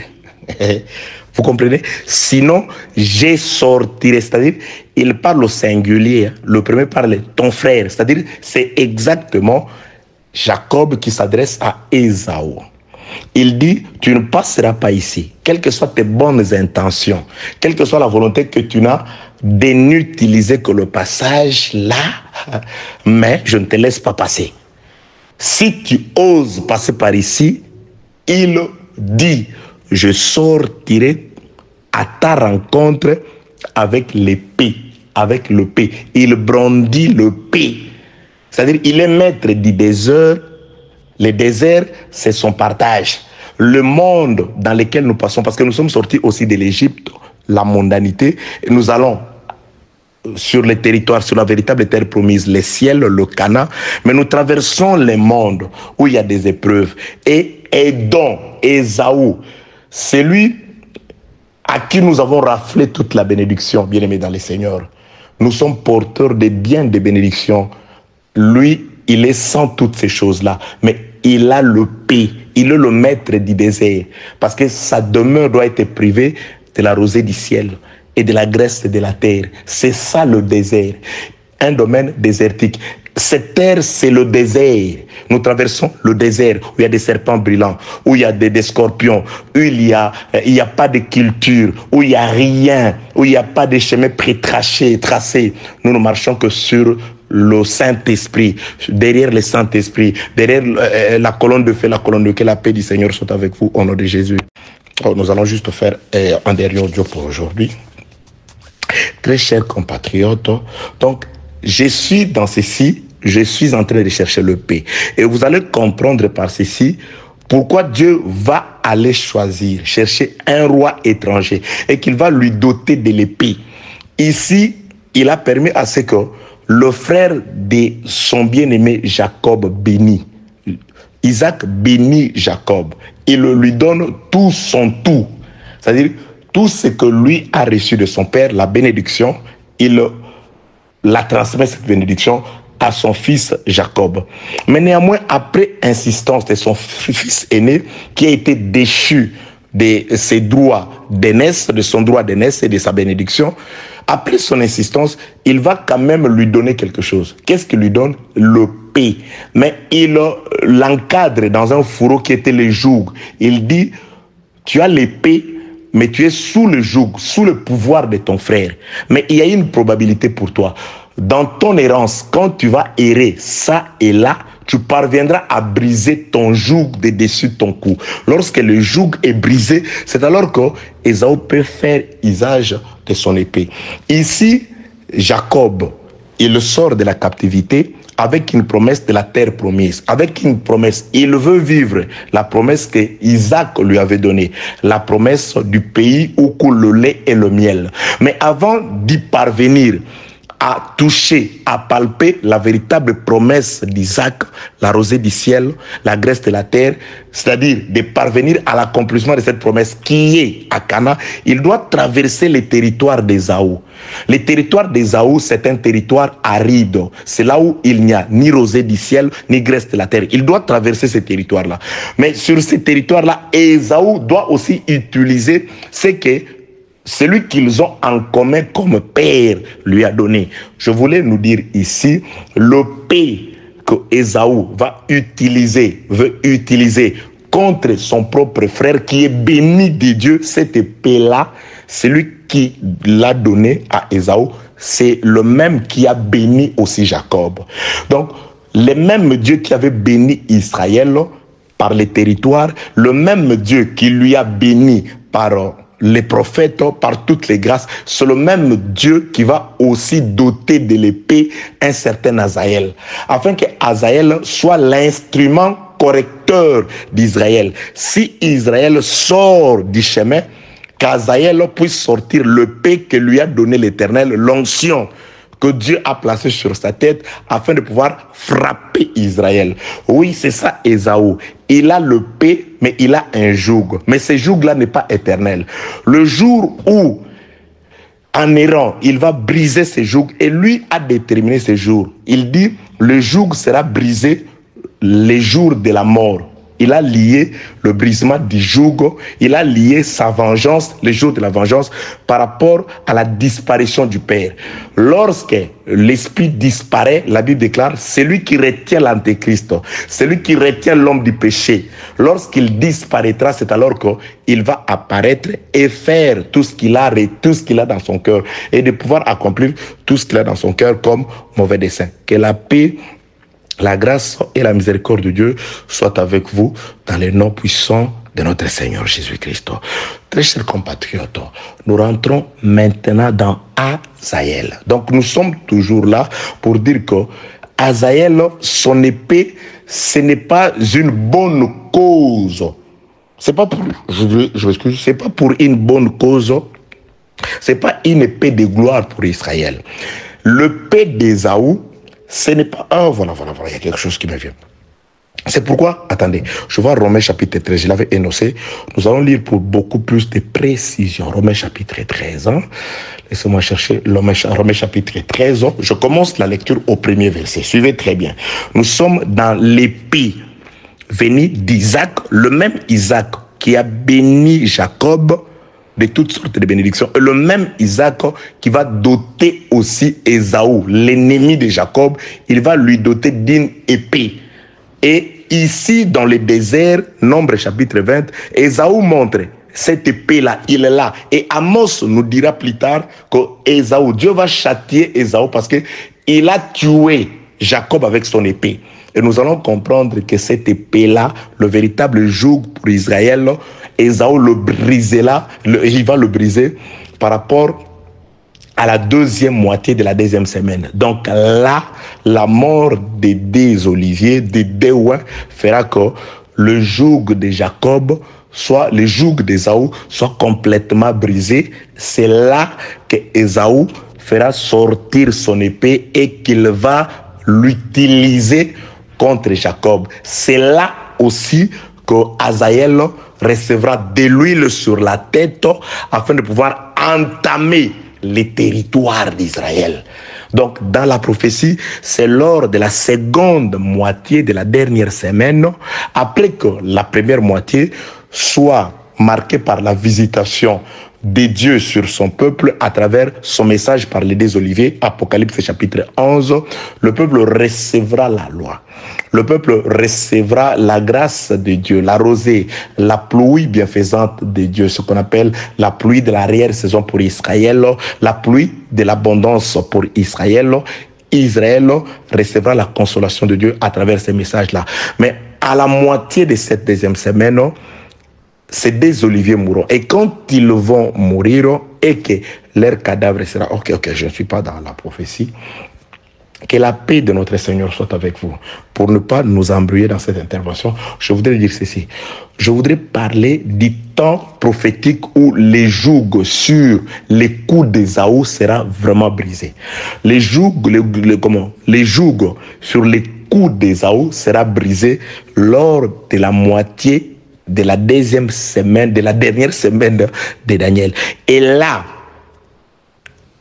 Vous comprenez? Sinon, je sortirai. C'est-à-dire, il parle au singulier. Le premier parle ton frère. C'est-à-dire, c'est exactement Jacob qui s'adresse à Ésaü. Il dit, tu ne passeras pas ici. Quelles que soient tes bonnes intentions, quelle que soit la volonté que tu n'as de n'utiliser que le passage là, mais je ne te laisse pas passer. Si tu oses passer par ici, il dit, je sortirai à ta rencontre avec l'épée, avec l'épée. Il brandit l'épée. C'est-à-dire, il est maître du désert. Le désert, c'est son partage. Le monde dans lequel nous passons, parce que nous sommes sortis aussi de l'Égypte, la mondanité, et nous allons sur les territoires, sur la véritable terre promise, les ciels, le Canaan, mais nous traversons les mondes où il y a des épreuves. Et Édom, Ésaü, c'est lui à qui nous avons raflé toute la bénédiction, bien-aimés dans le Seigneur. Nous sommes porteurs de bien des bénédictions. Lui, il est sans toutes ces choses-là, mais il a le paix, il est le maître du désert, parce que sa demeure doit être privée de la rosée du ciel et de la graisse de la terre. C'est ça le désert, un domaine désertique. Cette terre, c'est le désert. Nous traversons le désert où il y a des serpents brûlants, où il y a des scorpions, où il y a pas de culture, où il n'y a rien, où il n'y a pas de chemin pré-tracé, tracé. Nous ne marchons que sur le Saint-Esprit, derrière le Saint-Esprit, derrière la colonne de feu, la colonne de que la paix du Seigneur soit avec vous au nom de Jésus. Alors, nous allons juste faire un dernier audio pour aujourd'hui. Très chers compatriotes, donc je suis dans ceci, je suis en train de chercher le paix. Et vous allez comprendre par ceci pourquoi Dieu va aller choisir, chercher un roi étranger et qu'il va lui doter de l'épée. Ici, il a permis à ce que le frère de son bien-aimé Jacob bénit. Isaac bénit Jacob. Il lui donne tout son tout. C'est-à-dire, tout ce que lui a reçu de son père, la bénédiction, il la transmet, cette bénédiction, à son fils Jacob. Mais néanmoins, après insistance de son fils aîné, qui a été déchu de ses droits d'aînesse, de son droit d'aînesse et de sa bénédiction, après son insistance, il va quand même lui donner quelque chose. Qu'est-ce qu'il lui donne? Le paix. Mais il l'encadre dans un fourreau qui était le joug. Il dit, tu as l'épée, mais tu es sous le joug, sous le pouvoir de ton frère. Mais il y a une probabilité pour toi. Dans ton errance, quand tu vas errer ça et là, tu parviendras à briser ton joug de dessus ton cou. Lorsque le joug est brisé, c'est alors que Ésaü peut faire usage de son épée. Ici, Jacob, il sort de la captivité avec une promesse de la terre promise, avec une promesse. Il veut vivre la promesse que Isaac lui avait donnée, la promesse du pays où coule le lait et le miel. Mais avant d'y parvenir, à toucher, à palper la véritable promesse d'Isaac, la rosée du ciel, la graisse de la terre, c'est-à-dire de parvenir à l'accomplissement de cette promesse qui est à Canaan, il doit traverser les territoires d'Ésaü. Les territoires d'Ésaü, c'est un territoire aride. C'est là où il n'y a ni rosée du ciel, ni graisse de la terre. Il doit traverser ces territoires-là. Mais sur ces territoires-là, Ésaü doit aussi utiliser ce que celui qu'ils ont en commun comme père lui a donné. Je voulais nous dire ici, le paix que Ésaü veut utiliser contre son propre frère qui est béni de Dieu, cette épée-là, celui qui l'a donné à Ésaü, c'est le même qui a béni aussi Jacob. Donc, le même Dieu qui avait béni Israël par les territoires, le même Dieu qui lui a béni par les prophètes, par toutes les grâces, c'est le même Dieu qui va aussi doter de l'épée un certain Azaël, afin que Azaël soit l'instrument correcteur d'Israël. Si Israël sort du chemin, qu'Azaël puisse sortir l'épée que lui a donné l'Éternel, l'onction que Dieu a placée sur sa tête afin de pouvoir frapper Israël. Oui, c'est ça Ésaü. Il a l'épée, mais il a un joug. Mais ce joug-là n'est pas éternel. Le jour où, en errant, il va briser ce joug, et lui a déterminé ce jour. Il dit, le joug sera brisé les jours de la mort. Il a lié le brisement du joug, il a lié sa vengeance, les jours de la vengeance, par rapport à la disparition du Père. Lorsque l'Esprit disparaît, la Bible déclare, c'est lui qui retient l'Antéchrist, c'est lui qui retient l'homme du péché. Lorsqu'il disparaîtra, c'est alors qu'il va apparaître et faire tout ce qu'il a dans son cœur, et de pouvoir accomplir tout ce qu'il a dans son cœur comme mauvais dessein. Que la paix, la grâce et la miséricorde de Dieu soient avec vous dans le nom puissant de notre Seigneur Jésus-Christ. Très chers compatriotes, nous rentrons maintenant dans Azaël. Donc nous sommes toujours là pour dire que Azaël, son épée, ce n'est pas une bonne cause. C'est pas pour, c'est pas pour une bonne cause. C'est pas une épée de gloire pour Israël. L'épée d'Ésaü, ce n'est pas... Ah, voilà, il y a quelque chose qui me vient. C'est pourquoi, attendez, je vois Romains chapitre 13, je l'avais énoncé. Nous allons lire pour beaucoup plus de précision. Romains chapitre 13, laissez-moi chercher Romains chapitre 13. Je commence la lecture au premier verset. Suivez très bien. Nous sommes dans l'épée venue d'Isaac, le même Isaac qui a béni Jacob de toutes sortes de bénédictions. Et le même Isaac qui va doter aussi Ésaü, l'ennemi de Jacob, il va lui doter d'une épée. Et ici, dans le désert, Nombre chapitre 20, Ésaü montre cette épée-là, il est là. Et Amos nous dira plus tard que Ésaü, Dieu va châtier Ésaü parce qu'il a tué Jacob avec son épée. Et nous allons comprendre que cette épée-là, le véritable joug pour Israël, Ésaü le brisera, il va le briser par rapport à la deuxième moitié de la deuxième semaine. Donc là, la mort des deux oliviers, des deux oins, fera que le joug de Jacob, soit le joug d'Ésaü, soit complètement brisé. C'est là que Ésaü fera sortir son épée et qu'il va l'utiliser contre Jacob. C'est là aussi que Azaël recevra de l'huile sur la tête afin de pouvoir entamer les territoires d'Israël. Donc, dans la prophétie, c'est lors de la seconde moitié de la dernière semaine, après que la première moitié soit marquée par la visitation de Dieu sur son peuple à travers son message par les deux oliviers, Apocalypse chapitre 11, le peuple recevra la loi. Le peuple recevra la grâce de Dieu, la rosée, la pluie bienfaisante de Dieu, ce qu'on appelle la pluie de l'arrière-saison pour Israël, la pluie de l'abondance pour Israël. Israël recevra la consolation de Dieu à travers ces messages-là. Mais à la moitié de cette deuxième semaine, ces deux oliviers mourront. Et quand ils vont mourir et que leur cadavre sera... Ok, je ne suis pas dans la prophétie. Que la paix de notre Seigneur soit avec vous. Pour ne pas nous embrouiller dans cette intervention, je voudrais dire ceci. Je voudrais parler du temps prophétique où les jougs sur les coups d'Ésaü sera vraiment brisé. Les jougs sur les coups d'Ésaü sera brisé lors de la moitié de la deuxième semaine, de la dernière semaine de Daniel. Et là,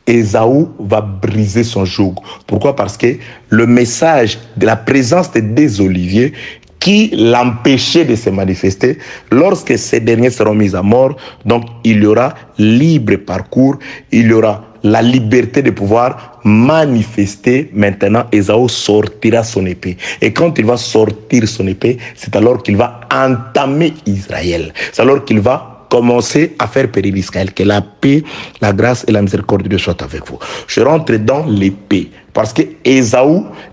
Ésaü va briser son joug. Pourquoi? Parce que le message de la présence des oliviers qui l'empêchait de se manifester, lorsque ces derniers seront mis à mort, donc il y aura libre parcours, il y aura la liberté de pouvoir manifester. Maintenant, Ésaü sortira son épée. Et quand il va sortir son épée, c'est alors qu'il va entamer Israël. C'est alors qu'il va commencer à faire périr Israël. Que la paix, la grâce et la miséricorde de Dieu soient avec vous. Je rentre dans l'épée. Parce que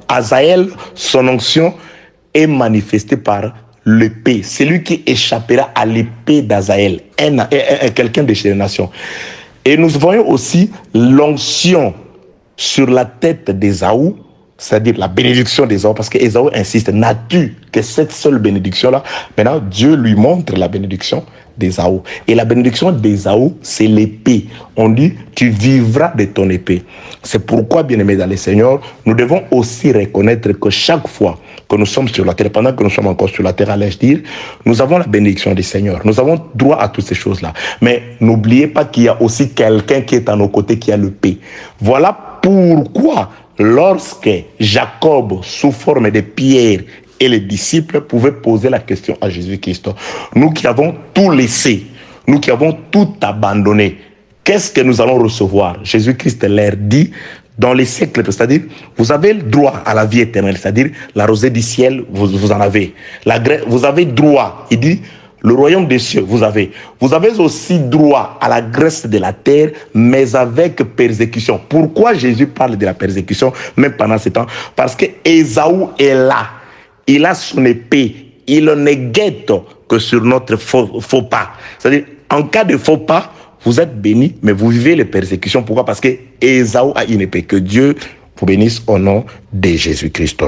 Azaël, son onction est manifestée par l'épée. C'est lui qui échappera à l'épée d'Azaël. Quelqu'un de chez les nations. Et nous voyons aussi l'onction sur la tête d'Ésaü c'est-à-dire la bénédiction d'Ésaü, parce qu'Ésaü insiste, n'as-tu que cette seule bénédiction-là? Maintenant, Dieu lui montre la bénédiction d'Ésaü. Et la bénédiction d'Ésaü, c'est l'épée. On dit, tu vivras de ton épée. C'est pourquoi, bien-aimés dans le Seigneur, nous devons aussi reconnaître que chaque fois que nous sommes sur la terre, pendant que nous sommes encore sur la terre, allais-je dire, nous avons la bénédiction du Seigneur. Nous avons droit à toutes ces choses-là. Mais n'oubliez pas qu'il y a aussi quelqu'un qui est à nos côtés, qui a le paix. Voilà pourquoi, lorsque Jacob, sous forme de pierre, et les disciples pouvaient poser la question à Jésus-Christ, nous qui avons tout laissé, nous qui avons tout abandonné, qu'est-ce que nous allons recevoir? Jésus-Christ leur dit, dans les siècles, c'est-à-dire, vous avez le droit à la vie éternelle, c'est-à-dire, la rosée du ciel, vous en avez. Vous avez droit, il dit, le royaume des cieux, vous avez. Vous avez aussi droit à la graisse de la terre, mais avec persécution. Pourquoi Jésus parle de la persécution, même pendant ce temps? Parce que Ésaü est là. Il a son épée. Il ne guette que sur notre faux pas. C'est-à-dire, en cas de faux pas, vous êtes bénis, mais vous vivez les persécutions. Pourquoi? Parce que Ésaü a une épée. Que Dieu vous bénisse au nom de Jésus-Christ.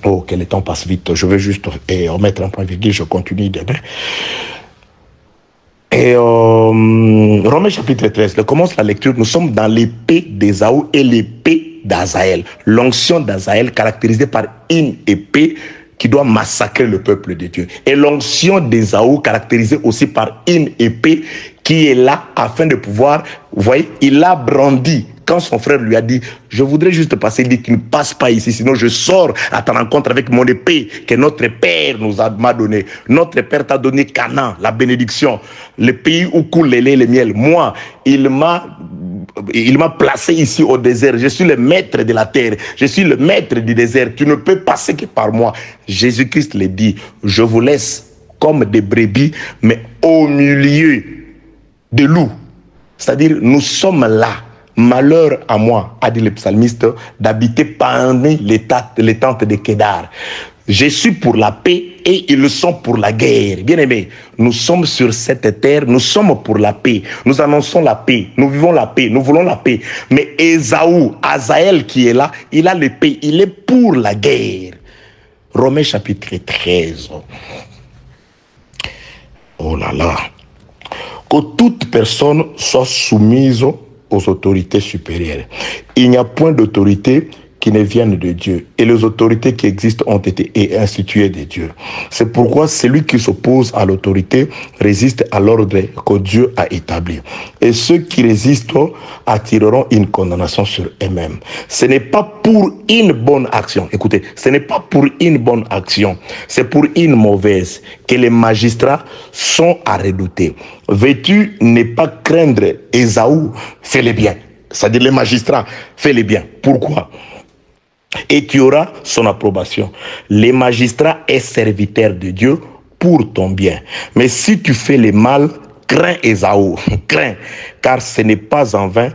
Oh, que le temps passe vite. Je veux juste remettre un point virgule. Je continue demain. Et Romains chapitre 13, je commence la lecture. Nous sommes dans l'épée d'Ésaü et l'épée d'Azaël. L'onction d'Azaël caractérisée par une épée qui doit massacrer le peuple de Dieu. Et l'onction d'Ésaü caractérisée aussi par une épée qui est là afin de pouvoir, vous voyez, il a brandi. Quand son frère lui a dit, je voudrais juste passer, il dit qu'il ne passe pas ici, sinon je sors à ta rencontre avec mon épée que notre Père m'a donné. Notre Père t'a donné Canaan, la bénédiction, le pays où coule le lait et le miel. Moi, il m'a placé ici au désert. Je suis le maître de la terre. Je suis le maître du désert. Tu ne peux passer que par moi. Jésus-Christ le dit, je vous laisse comme des brebis, mais au milieu de loups. C'est-à-dire, nous sommes là. Malheur à moi, a dit le psalmiste, d'habiter parmi les tentes de Kédar. Je suis pour la paix et ils sont pour la guerre. Bien-aimés, nous sommes sur cette terre, nous sommes pour la paix. Nous annonçons la paix, nous vivons la paix, nous voulons la paix. Mais Ésaü, Azaël qui est là, il a l'épée, il est pour la guerre. Romains chapitre 13. Oh là là. Que toute personne soit soumise aux autorités supérieures. Il n'y a point d'autorité qui ne vienne de Dieu. Et les autorités qui existent ont été instituées de Dieu. C'est pourquoi celui qui s'oppose à l'autorité résiste à l'ordre que Dieu a établi. Et ceux qui résistent attireront une condamnation sur eux-mêmes. Ce n'est pas pour une bonne action. Écoutez, ce n'est pas pour une bonne action. C'est pour une mauvaise que les magistrats sont à redouter. Veux-tu ne pas craindre Ésaü, fais le bien. C'est-à-dire les magistrats, fais le bien. Pourquoi? Et tu auras son approbation. Les magistrats est serviteur de Dieu pour ton bien. Mais si tu fais le mal, crains Ésaü, crains, car ce n'est pas en vain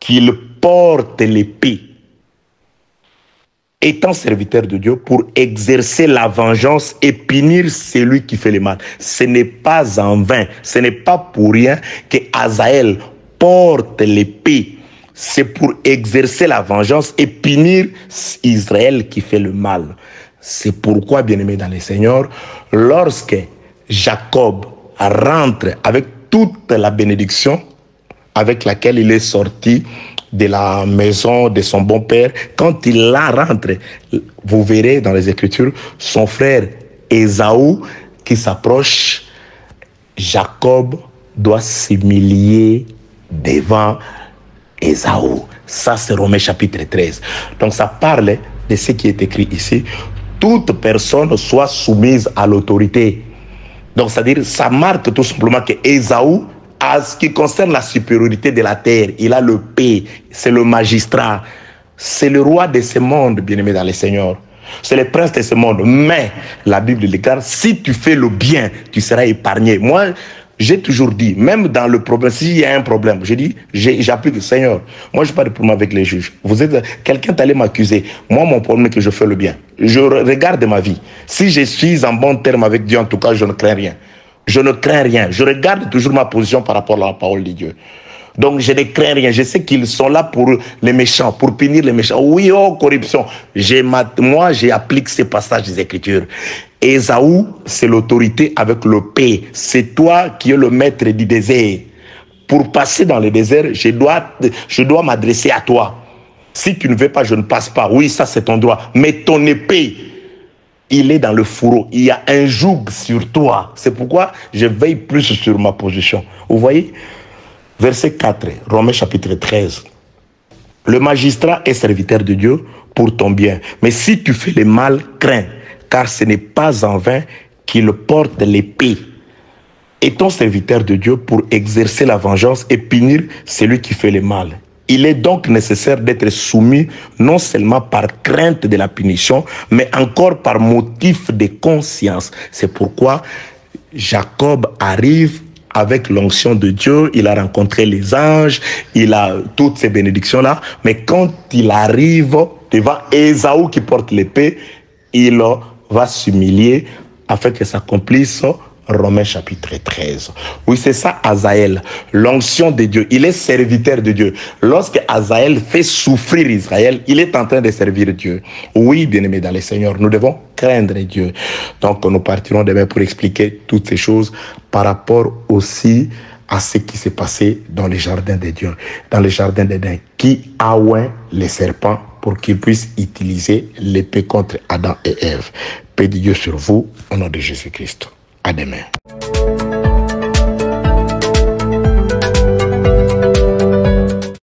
qu'il porte l'épée, étant serviteur de Dieu pour exercer la vengeance et punir celui qui fait le mal. Ce n'est pas en vain, ce n'est pas pour rien que Azaël porte l'épée. C'est pour exercer la vengeance et punir Israël qui fait le mal. C'est pourquoi, bien-aimés dans le Seigneur, lorsque Jacob rentre avec toute la bénédiction avec laquelle il est sorti de la maison de son bon père, quand il la rentre, vous verrez dans les Écritures, son frère Ésaü qui s'approche, Jacob doit s'humilier devant Ésaü. Ça, c'est Romains chapitre 13. Donc, ça parle de ce qui est écrit ici. Toute personne soit soumise à l'autorité. Donc, c'est-à-dire, ça marque tout simplement que Ésaü, à ce qui concerne la supériorité de la terre, il a le paix, c'est le magistrat, c'est le roi de ce monde, bien-aimé dans le Seigneur. C'est le prince de ce monde. Mais, la Bible déclare, si tu fais le bien, tu seras épargné. Moi, j'ai toujours dit, même dans le problème, s'il y a un problème, je dis, j'applique le Seigneur. Moi, je n'ai pas de problème avec les juges. Quelqu'un t'allait m'accuser. Moi, mon problème est que je fais le bien. Je regarde ma vie. Si je suis en bon terme avec Dieu, en tout cas, je ne crains rien. Je ne crains rien. Je regarde toujours ma position par rapport à la parole de Dieu. Donc je ne crains rien. Je sais qu'ils sont là pour les méchants, pour punir les méchants. Oui, oh, corruption. Moi, j'applique ces passages des Écritures. Ésaü, c'est l'autorité avec le P. C'est toi qui es le maître du désert. Pour passer dans le désert, je dois m'adresser à toi. Si tu ne veux pas, je ne passe pas. Oui, ça c'est ton droit. Mais ton épée, il est dans le fourreau. Il y a un joug sur toi. C'est pourquoi je veille plus sur ma position. Vous voyez? Verset 4, Romains chapitre 13. Le magistrat est serviteur de Dieu pour ton bien. Mais si tu fais le mal, crains, car ce n'est pas en vain qu'il porte l'épée. Est-on serviteur de Dieu pour exercer la vengeance et punir celui qui fait le mal? Il est donc nécessaire d'être soumis non seulement par crainte de la punition, mais encore par motif de conscience. C'est pourquoi Jacob arrive avec l'onction de Dieu, il a rencontré les anges, il a toutes ces bénédictions-là, mais quand il arrive devant Ésaü qui porte l'épée, il va s'humilier afin que s'accomplisse Romains chapitre 13. Oui, c'est ça, Azaël, l'onction de Dieu. Il est serviteur de Dieu. Lorsque Azaël fait souffrir Israël, il est en train de servir Dieu. Oui, bien-aimés dans le Seigneur, nous devons craindre Dieu. Donc, nous partirons demain pour expliquer toutes ces choses par rapport aussi à ce qui s'est passé dans les jardins de Dieu, dans les jardins d'Éden, qui a oint les serpents pour qu'ils puissent utiliser l'épée contre Adam et Ève. Paix de Dieu sur vous, au nom de Jésus-Christ. À demain.